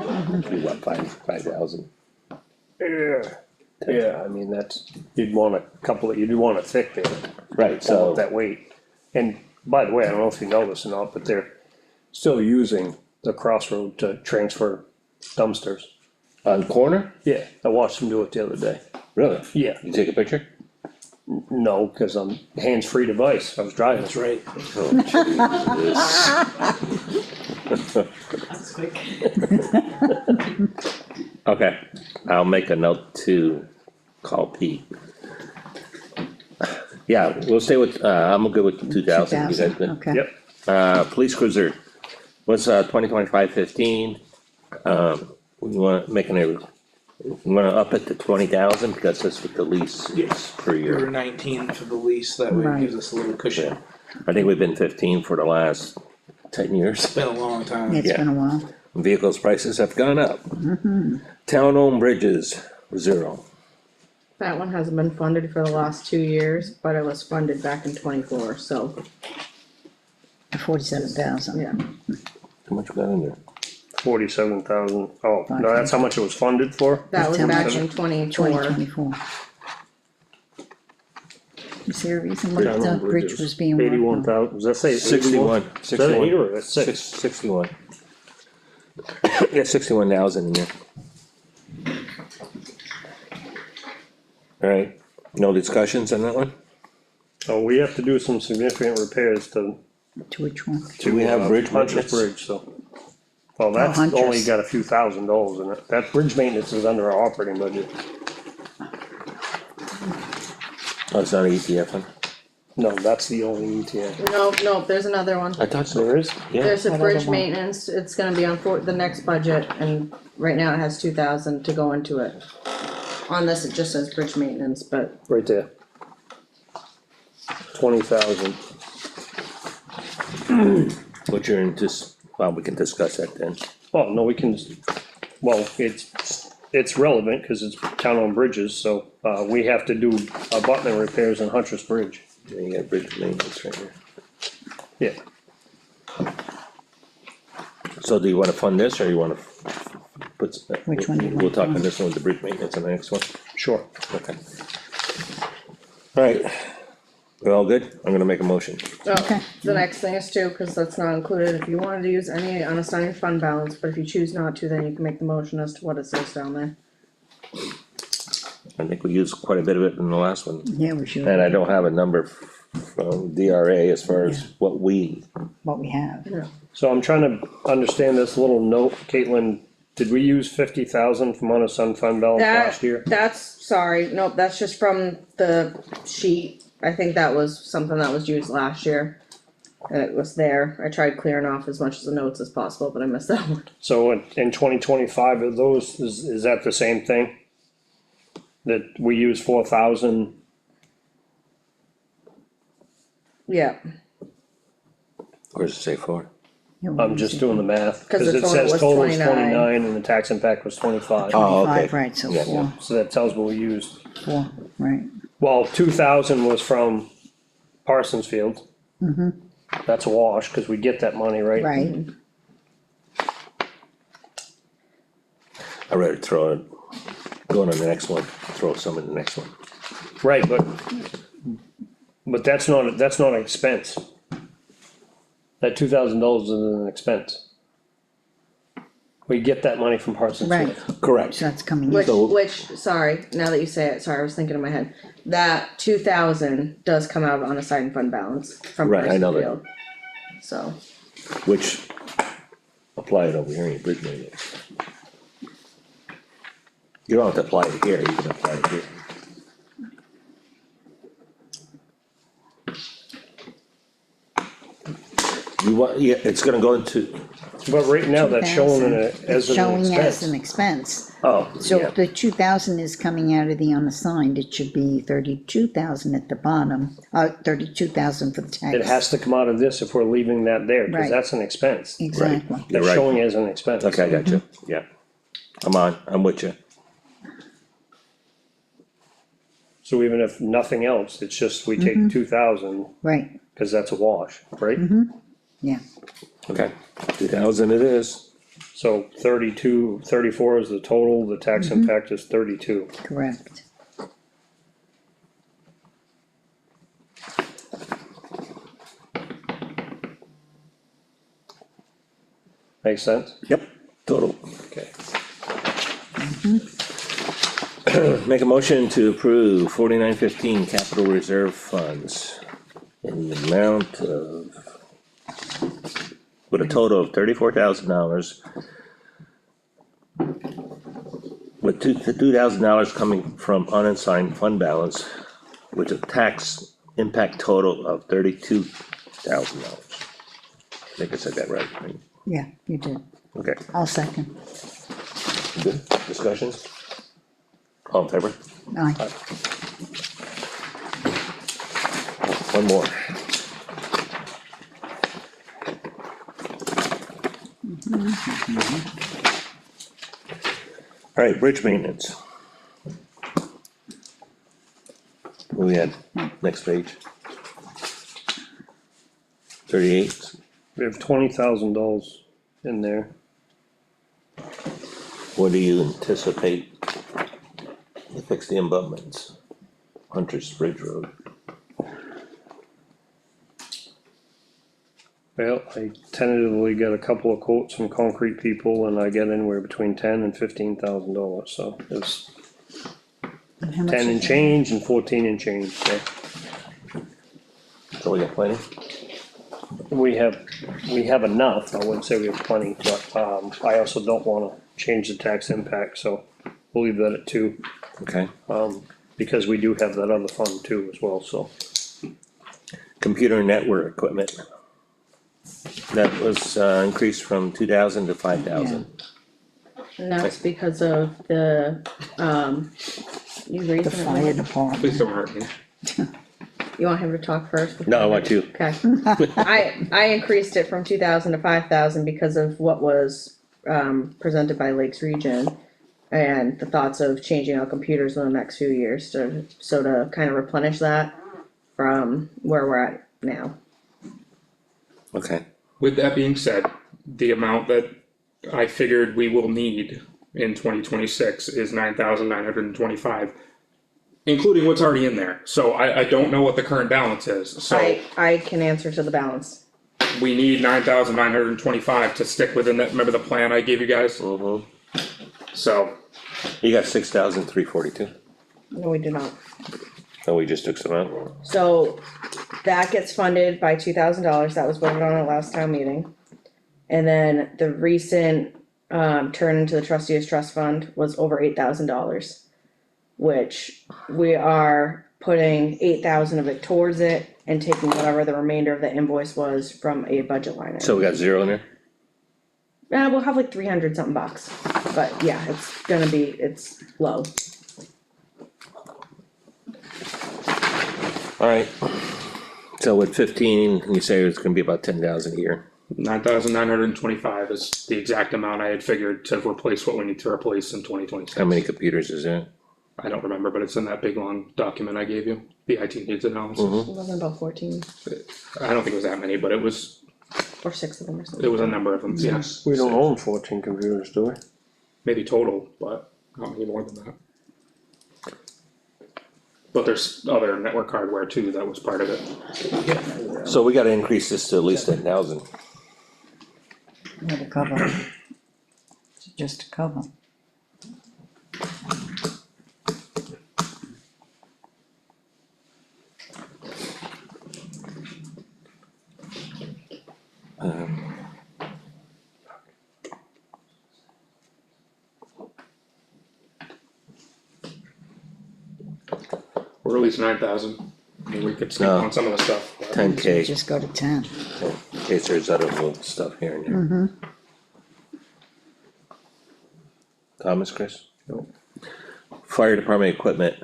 be what, 5,000? Yeah, I mean, that's, you'd want you'd want a thick there. Right, So so, that weight. And by the way, I don't know if you know this or not, but they're still using the crossroad to transfer dumpsters. on corner, Yeah, I watched them do it the other day. really? Yeah, You take a picture? no, cause I'm hands-free device, I was driving. That's right. That's quick. Okay, I'll make a note to call Pete. Yeah, we'll stay with, I'm good with the 2,000, you guys good? Okay. Yep, Police cruiser, what's 2025 15? We wanna make we wanna up it to 20,000 because that's what the lease is per We were year. 19 for the lease, that way it Right. gives us a little cushion. Yeah. I think we've been 15 for the last 10 years. It's been a long time. It's been a while. Vehicles prices have gone up. Town-owned bridges, 0. That one hasn't been funded for the last 2 years, but it was funded back in 24, so, 47,000. yeah. How much we got in there? 47,000. Oh, no, that's how much it was funded for? That was That's how back much? in Twenty 24. twenty-four. Is there a reason Bridge- why the bridge was being worked on? 81,000, does that say 61, 81? Is that an 8 or a 61, 6? 61. Yeah, 61,000 in there. Alright, no discussions on that one? Oh, we have to do some significant repairs to. To which one? Do we have bridge Hunter's maintenance? Bridge, so. Well, that's Huntress. only got a few $1,000s in it. That bridge maintenance is under our operating budget. Oh, it's not an ETF, huh? No, that's the only ETF. No, there's another one. I thought so. There is? Yeah, There's a What bridge other one? maintenance, it's gonna be on for the next budget, and right now it has 2,000 to go into it. On this, it just says bridge maintenance, but Right there. 20,000. what you're in this, well, we can discuss that then. Well, no, we can, well, it's relevant, cause it's town-owned bridges, so, we have to do abutment repairs on Huntress Bridge. Yeah, you got bridge maintenance right here. Yeah, So do you wanna fund this, or you wanna put? Which one do you We'll want talk on fund? this one with the bridge maintenance on the next one, sure. okay. Alright, we're all good, I'm gonna make a motion. Okay. the next thing is too, cause that's not included, if you wanted to use any unassigned fund balance, but if you choose not to, then you can make the motion as to what it says down there. I think we used quite a bit of it in the last one, Yeah, we should. and I don't have a number from DRA as far as what we, What we have. So I'm trying to understand this little note, Caitlin, did we use 50,000 from unassigned fund balance last year? That's, sorry, nope, that's just from the sheet, I think that was something that was used last year. And it was there, I tried clearing off as much of the notes as possible, but I missed that one. So in 2025, are those, is that the same thing? That we use 4,000, Yeah, where's it say for? Yeah, what I'm is just it? doing the math, 'Cause cause the it total says was total is 29. 29 and the tax impact was 25. Oh, okay. 25, right, so Yeah, four, So that tells what we used. right, Well, 2,000 was from Parsons Field. That's a wash, cause we get that money, right? right, I'd rather throw it, go on to the next one, throw some in the next one. Right, but that's not an expense. That $2,000 is an expense. We get that money from Parsons right, Field. Correct. so that's coming which, in, sorry, now that you say it, sorry, I was thinking in my head, that 2,000 does come out of unassigned fund balance from Right, I know Parsons that. Field. So, Which, apply it over here in bridge maintenance. You don't have to apply it here, you can apply it here. You want, yeah, it's gonna go into, But right now, that's showing in it as it's an showing as an expense. expense. oh, So yeah, if the 2,000 is coming out of the unassigned, it should be 32,000 at the bottom, 32,000 for the tax. It has to come out of this if we're leaving that there, cause Right. that's an expense. Exactly, You're That's right. showing as an expense. Okay, I got you, yeah. I'm with you. So even if nothing else, it's just we take 2,000, right, cause that's a wash, right? yeah, Okay, 2,000 it is. So 34 is the total, the tax impact is 32. correct. Makes sense? Yep, total. Okay. Make a motion to approve 4915 capital reserve funds in the amount of, with a total of $34,000. With $2,000 coming from unassigned fund balance, with a tax impact total of $32,000. I think I said that right? Yeah, you did, Okay, I'll second, good, discussions? All in favor? aye, One more. Alright, bridge maintenance. What we had, next page. 38, We have $20,000 in there. What do you anticipate to fix the abutments? Hunter's Bridge Road. Well, I tentatively got a couple of quotes from concrete people and I get anywhere between $10,000 and $15,000, so it's And how much 10 and is that? change and 14 and change, so. So we got plenty? We have enough, I wouldn't say we have plenty, but, I also don't wanna change the tax impact, so we'll leave that at 2. Okay. Because we do have that other fund too as well, so. Computer network equipment. That was increased from 2,000 to 5,000. And that's because of the, you raised The fire it. department. Please don't hurt me. You want him to talk first? No, I want you. Okay. I increased it from 2,000 to 5,000 because of what was, presented by Lakes Region. And the thoughts of changing out computers in the next few years to kind of replenish that from where we're at now. Okay. With that being said, the amount that I figured we will need in 2026 is 9,925, including what's already in there. So I don't know what the current balance is. So I can answer to the balance. we need 9,925 to stick within that. Remember the plan I gave you guys? Mm-hmm. So You got 6,342. No, we do not. Oh, we just took some out. So that gets funded by $2,000. That was voted on at last town meeting. And then the recent turn into the trustees trust fund was over $8,000, which we are putting 8,000 of it towards it and taking whatever the remainder of the invoice was from a budget line item. So we got 0 in there? We'll have like 300 something bucks, but yeah, it's low. Alright. So with 15, you say it's gonna be about 10,000 a year. 9,925 is the exact amount I had figured to replace what we need to replace in 2026. How many computers is that? I don't remember, but it's in that big long document I gave you, the IT needs analysis. Mhm. It wasn't about 14 I don't think it was that many, but it was or 6 of them or something. a number of them, yes. We don't own 14 computers, do we? Maybe total, but not many more than that. But there's other network hardware too, that was part of it. So we gotta increase this to at least 10,000. Yeah, to cover. Just to cover. Or at least 9,000. I mean, we could skip No. on some of the stuff. but- 10K, Just go to 10. in case there's other little stuff here and there. Comments, Chris? Nope. Fire department equipment,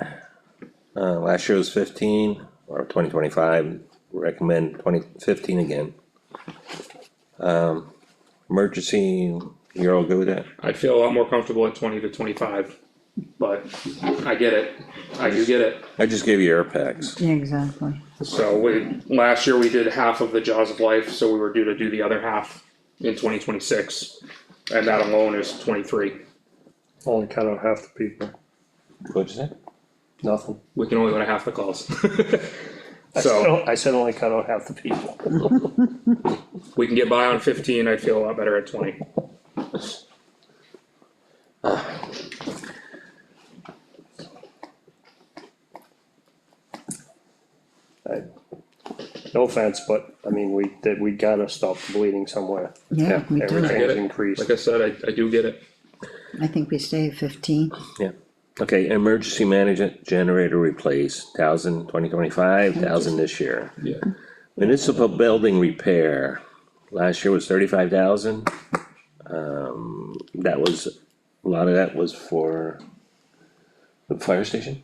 last year was 15, or 2025, recommend 2015 again. Emergency, you're all good with that? I'd feel a lot more comfortable at 20 to 25, but I get it, I do get it. I just gave you air packs. Yeah, exactly. So last year we did half of the Jaws of Life, so we were due to do the other half in 2026. And that alone is 23. Only cut out half the people, What'd you say? nothing. We can only go to half the calls. So, I said only cut out half the people. We can get by on 15, I'd feel a lot better at 20. No offense, but I mean, we gotta stop the bleeding somewhere. Yeah, we do. I get Everything's it. increased. Like I said, I do get it. I think we stay at 15. Yeah. Okay, emergency management generator replace, 1,000 2025, 1,000 this year. Yeah. Municipal building repair, last year was 35,000. That was, a lot of that was for the fire station?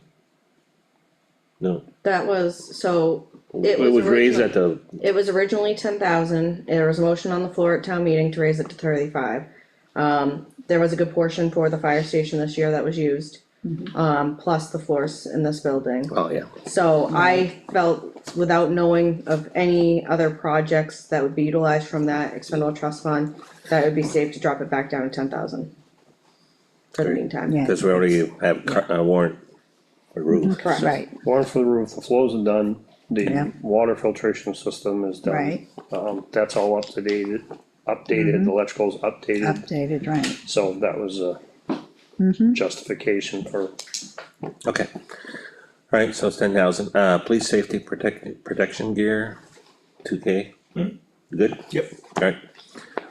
No, That was, so it was raised original- at the, It was originally 10,000, there was a motion on the floor at town meeting to raise it to 35. There was a good portion for the fire station this year that was used, plus the floors in this building. oh yeah, So I felt, without knowing of any other projects that would be utilized from that expendable trust fund, that it would be safe to drop it back down to 10,000. for the Great. meantime. Yeah. Cause we already have a warrant for roof. Correct. Right, Warrant for the roof, the floors are done, Yeah. the water filtration system is done. Right. That's all up to date, updated, the electrical's updated, updated, right. so that was a justification for, Okay. Alright, so it's 10,000, police safety protection gear, 2K. Good? Yep. Alright,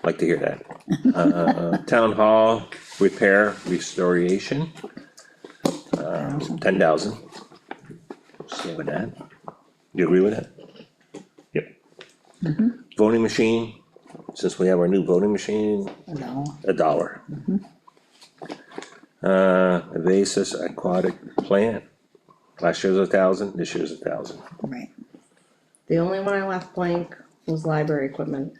like to hear that. Town hall repair restoration, 10,000. Stay with that. You agree with that? yep, Voting machine, since we have our new voting machine, No, $1. Evasys aquatic plant, last year's 1,000, this year's 1,000. right. The only one I left blank was library equipment.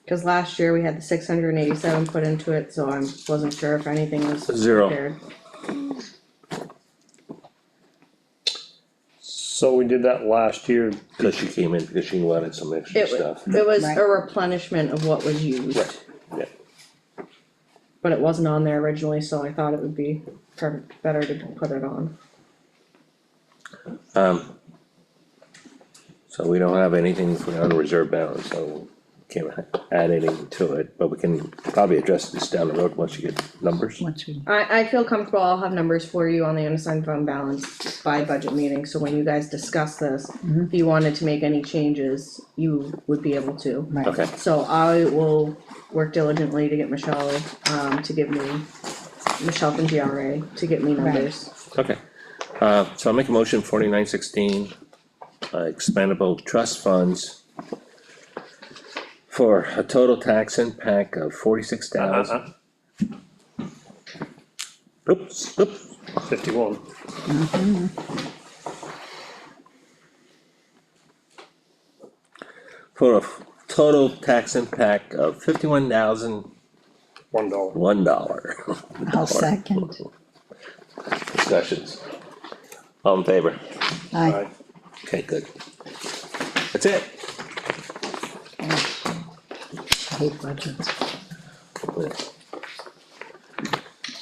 Cause last year we had the 687 put into it, so I wasn't sure if anything was Zero. prepared. so we did that last year, Cause she came in, because she wanted some extra It stuff. was, it was Right. a replenishment of what was used. Right, yeah. But it wasn't on there originally, so I thought it would be better to put it on. So we don't have anything for on reserve balance, so can't add anything to it, but we can probably address this down the road once you get numbers. Once we, I feel comfortable, I'll have numbers for you on the unassigned fund balance by budget meeting, so when you guys discuss this, if you wanted to make any changes, you would be able to. right. Okay, So I will work diligently to get Michelle, to give me, Michelle from GRA, to get me numbers. okay. So I'll make a motion 4916, expendable trust funds for a total tax impact of 46,000. Oops, 51. for a total tax impact of $51,001. $1. I'll second. Discussions. All in favor? Aye. Okay, good. That's it. I hate budgets.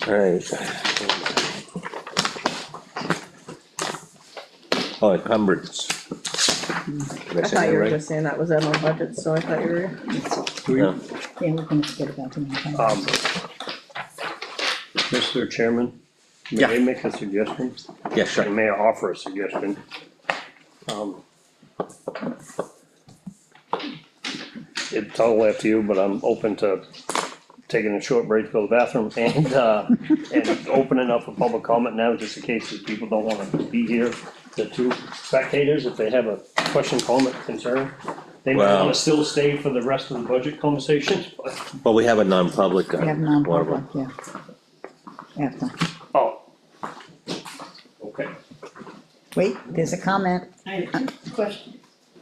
Alright. Oh, encumbrance. Did I say thought that you were right? just saying that was in my budget, so I thought you were. No. Yeah, we're gonna forget about them. Mr. Chairman, may Yeah. I make a suggestion? Yeah, I sure. may offer a suggestion. It's totally up to you, but I'm open to taking a short break to go to the bathroom and opening up for public comment now, just in case if people don't wanna be here. The two spectators, if they have a question, comment, concern, they might Well- wanna still stay for the rest of the budget conversation, but, Well, we have a non-public We have on one of non-public, them. yeah. After. oh. Okay. Wait, there's a comment. I have a question.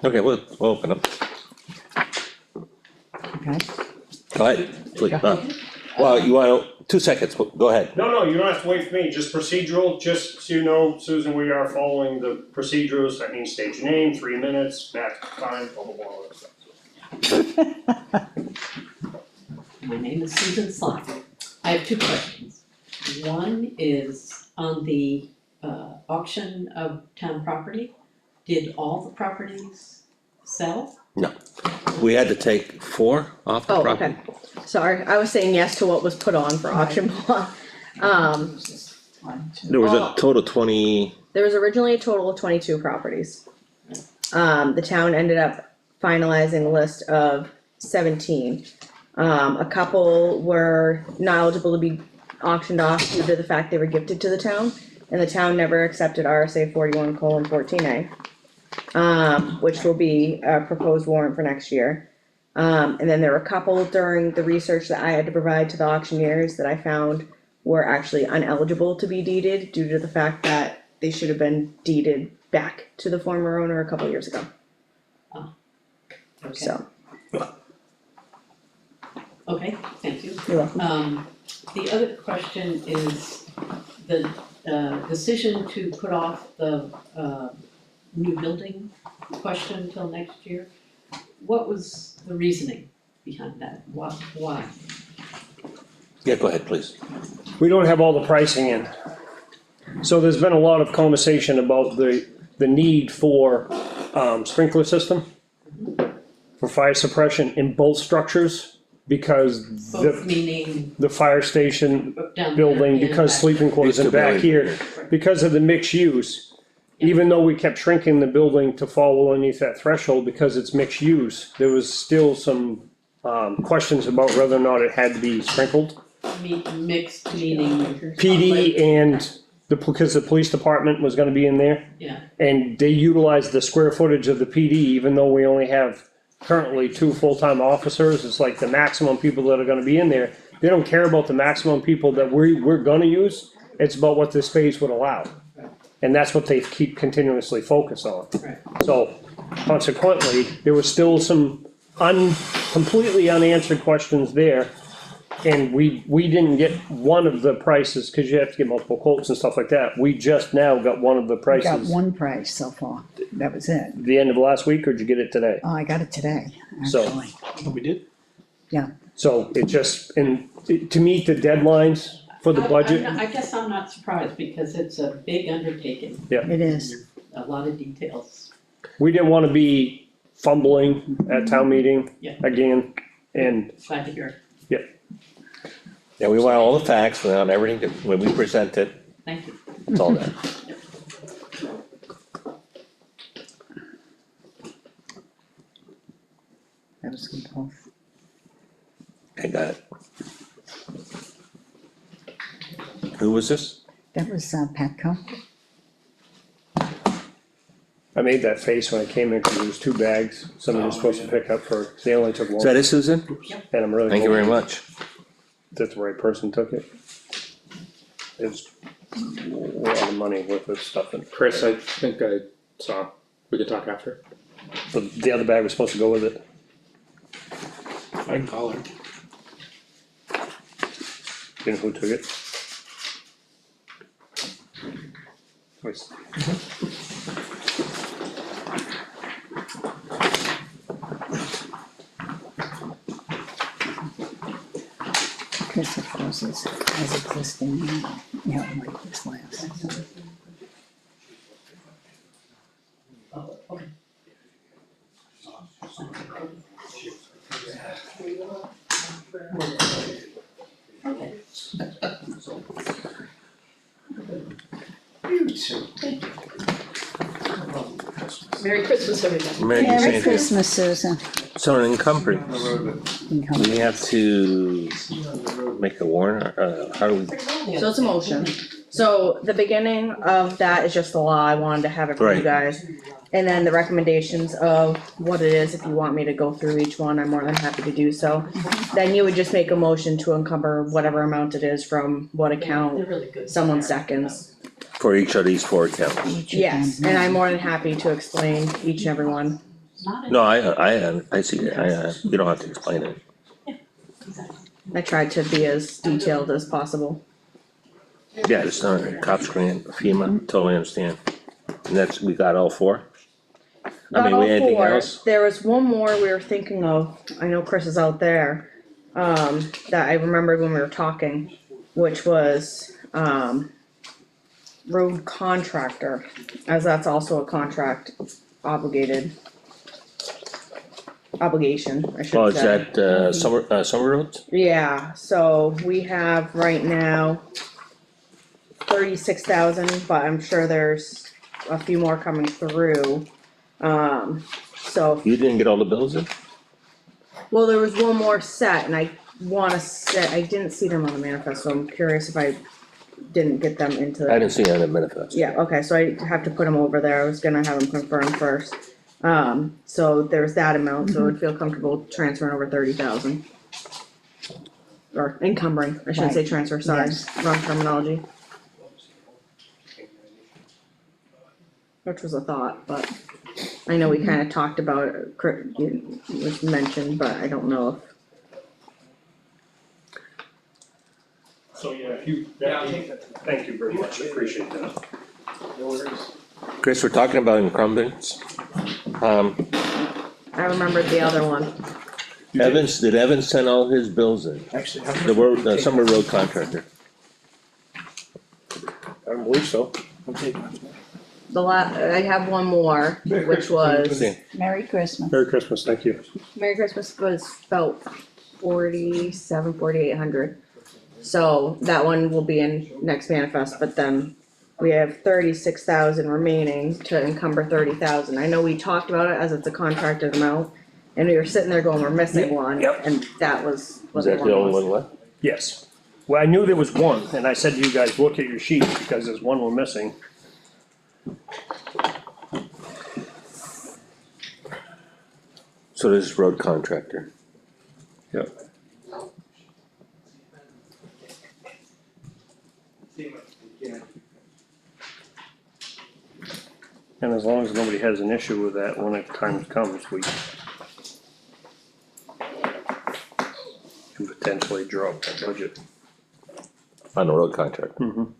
Okay, we'll open up. Okay. Go ahead, please. Well, you want, 2 seconds, go ahead. No, you don't have to wait for me, just procedural, just so you know, Susan, we are following the procedures, that means state your name, 3 minutes, max time, blah, blah, blah, all that stuff. My name is Susan Slack. I have two questions. One is on the auction of town property. Did all the properties sell? We had to take 4 off the Oh, property. okay, sorry, I was saying yes to what was put on for auction block. There was a Oh. total 20, There was originally a total of 22 properties. The town ended up finalizing a list of 17. A couple were not eligible to be auctioned off due to the fact they were gifted to the town, and the town never accepted RSA 41:14A. Which will be a proposed warrant for next year. And then there were a couple during the research that I had to provide to the auctioneers that I found were actually uneligible to be deeded due to the fact that they should have been deeded back to the former owner a couple years ago, Okay. so, Okay, thank you. you're welcome. The other question is the decision to put off the new building question till next year. What was the reasoning behind that? Why? yeah, go ahead, please. we don't have all the pricing in. So there's been a lot of conversation about the need for, sprinkler system for fire suppression in both structures, because Both meaning the fire station down building, there and because back. sleeping quarters and back here, because of the mixed use. Even though we kept shrinking the building to fall underneath that threshold, because it's mixed use, there was still some, questions about whether or not it had to be sprinkled. Mixed meaning. PD and because the police department was gonna be in there. Yeah, And they utilized the square footage of the PD, even though we only have currently 2 full-time officers, it's like the maximum people that are gonna be in there. They don't care about the maximum people that we're gonna use, it's about what the space would allow. And that's what they keep continuously focused on. right. So consequently, there was still some completely unanswered questions there. And we didn't get one of the prices, cause you have to get multiple quotes and stuff like that, we just now got one of the Got prices. one price so far, that was it. The end of last week, or did you get it today? Oh, I got it today, So- actually. We did? So it just, and to meet the deadlines for the budget, I guess I'm not surprised because it's a big undertaking, It is. a lot of details. we didn't wanna be fumbling at town meeting Yeah. again, and Glad to hear. Yeah, we want all the facts, we want everything that, when we present it, Thank you. it's all there. That was good, Paul. I got it. Who was this? That was, Patco. I made that face when I came in, cause there was 2 bags, somebody was supposed to pick up for, they only took Is that one, it, Susan? and I'm really. Thank you very hoping much. that the right person took it. It's a lot of money worth of stuff, and Chris, I think I saw, we could talk after. the other bag was supposed to go with it. I can call her. You know who took it? Wait. Chris, of course, is as existing now, like this last. Oh, okay. Okay. Merry Christmas, everybody. Merry Merry Christmas. Christmas, Susan. So an encumbrance, we have to make a warrant, how do we, So it's a motion. So the beginning of that is just the law, I wanted to have it for you Right. guys. And then the recommendations of what it is, if you want me to go through each one, I'm more than happy to do so. Then you would just make a motion to encumber whatever amount it is from what They're account really good. someone seconds. for each of these 4 accounts? Each of Yes, them. and I'm more than happy to explain each and every one. Not No, I see it, you don't have to explain it. exactly. I tried to be as detailed as possible. Yeah, it's not a cops grant, FEMA, totally understand. And that's, we got all 4? I Not mean, all anything four. else? There was one more we were thinking of, I know Chris is out there, that I remembered when we were talking, which was, road contractor, as that's also a contract obligation, I should say. Oh, is that, summer roads? Yeah, so we have right now 36,000, but I'm sure there's a few more coming through. So, You didn't get all the bills in? well, there was one more set and I wanna say, I didn't see them on the manifest, so I'm curious if I didn't get them into. I didn't see it in the manifest. Yeah, okay, so I have to put them over there, I was gonna have them confirmed first. So there's that amount, so I would feel comfortable transferring over 30,000. Or encumbering, I shouldn't say Right. transfer, sorry, Yes. wrong terminology. Which was a thought, but I know we kinda talked about it, it was mentioned, but I don't know if. So, yeah, if you, thank you very much, I appreciate that. Chris, we're talking about encumbrance. I remembered the other one. Did Evans send all his bills in? Actually, The summer road contractor? I believe so. I'm taking I have one more, which was, See, Merry Christmas. Merry Christmas, thank you. Merry Christmas was felt 4,800. So that one will be in next manifest, but then we have 36,000 remaining to encumber 30,000. I know we talked about it as it's a contracted amount, and we were sitting there going, we're missing one, Yep. and that was what is the that one the only was. one left? Yes. Well, I knew there was one, and I said to you guys, look at your sheet, because there's one we're missing. So this is road contractor. Yep. And as long as nobody has an issue with that, when it time comes, we can potentially drop that budget. On the road contract. Mhm.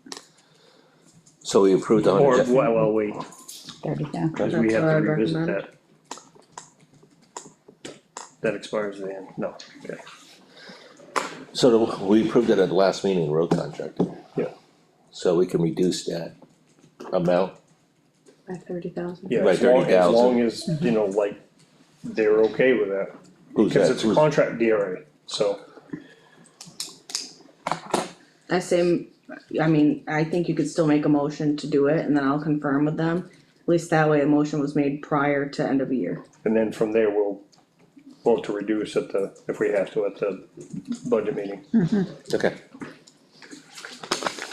So we approved the Or, 100. well, wait, 30,000. because we That's have what to I'd revisit recommend. that. That expires the end, no, yeah, So we approved it at the last meeting, road contract. yeah, So we can reduce that amount. By 30,000. yeah, Right, as long, as 30,000. long as, you know, like, they're okay with that. Who's Because that? it's a Who's- contract DRA, so, I say, I mean, I think you could still make a motion to do it, and then I'll confirm with them. At least that way a motion was made prior to end of the year. and then from there, we'll vote to reduce at the, if we have to, at the budget meeting. Okay.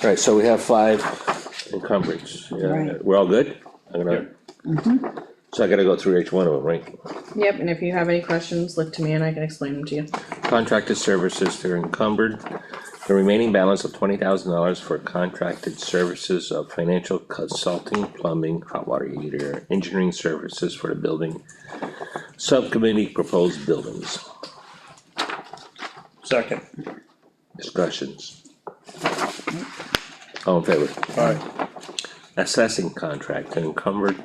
Alright, so we have 5 encumbrance. Yeah, Right. we're all good? I'm gonna. So I gotta go through each one of them, right? Yep, and if you have any questions, look to me and I can explain them to you. Contracted services, they're encumbered. The remaining balance of $20,000 for contracted services of financial consulting, plumbing, hot water heater, engineering services for the building. Subcommittee proposed buildings, Second, discussions. All in favor? alright, Assessing contract encumbered.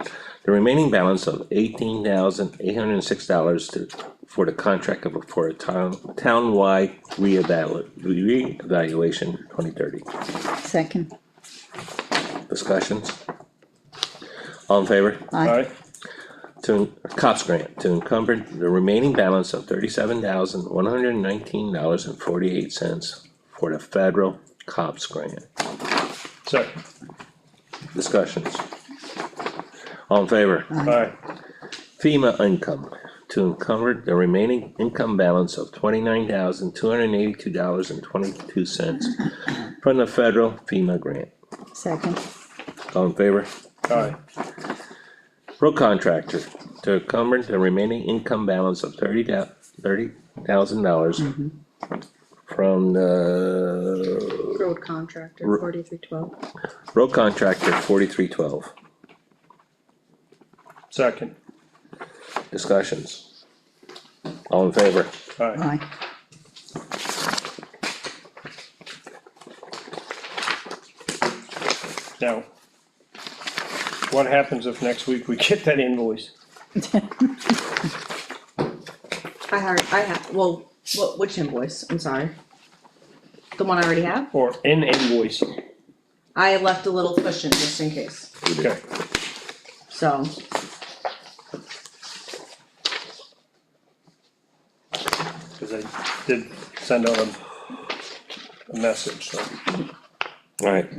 The remaining balance of $18,806 for the contract for a townwide reevaluation 2030. Second. Discussions? All in favor? Aye. alright, To COPS grant to encumber the remaining balance of $37,119.48 for the federal COPS grant. second, Discussions? All in favor? alright, FEMA income to encumber the remaining income balance of $29,282.22 from the federal FEMA grant. Second. All in favor? alright, Road contractor to encumber the remaining income balance of $30,000 from the Road contractor, 4312. road contractor 4312. second, Discussions? All in favor? alright. Aye. Now, what happens if next week we get that invoice? Well, which invoice? I'm sorry. The one I already have? Or an invoice, I left a little cushion just in case, okay, so. cause I did send out a message, so. Alright.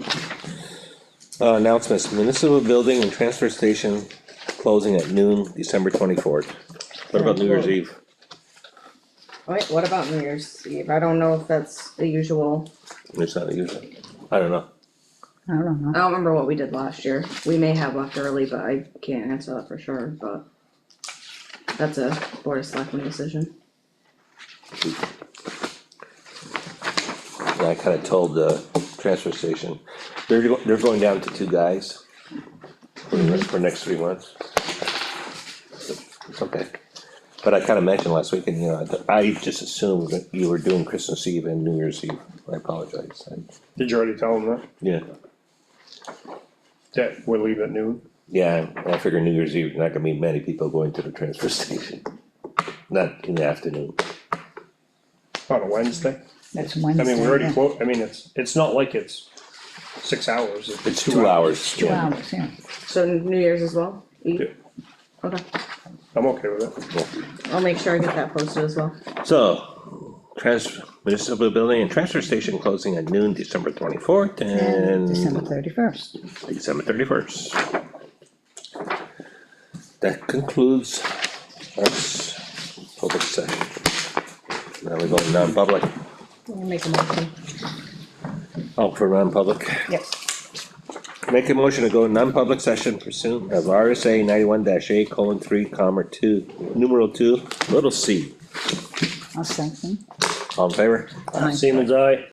Announcements, municipal building and transfer station closing at noon, December 24th. What about New Year's Eve? Wait, what about New Year's Eve? I don't know if that's the usual, It's not usual. I don't know. I don't know. I don't remember what we did last year. We may have left early, but I can't answer that for sure, but. That's a board of selectmen decision. And I kinda told the transfer station, they're going down to 2 guys for next 3 months. It's okay. But I kinda mentioned last week, and you know, I just assumed that you were doing Christmas Eve and New Year's Eve. I apologize. Did you already tell them that? Yeah, That we'll leave at noon? yeah, I figure New Year's Eve, not gonna be many people going to the transfer station. Not in the afternoon. On a Wednesday? That's I Wednesday. mean, we already yeah. I mean, it's not like it's 6 hours. It's 2 hours. 2 hours, yeah. So New Year's as well? Yeah. Okay, I'm okay with it. I'll make sure I get that posted as well. So, municipal building and transfer station closing at noon, December 24th And and December 31st. December 31st. That concludes our public session. Now we go to non-public. I'll make a motion. Oh, for non-public. Yes. Make a motion to go to non-public session pursuant of RSA 91-A:3, numeral 2, little c. I'll second. All in favor? Aye. Siemens, aye.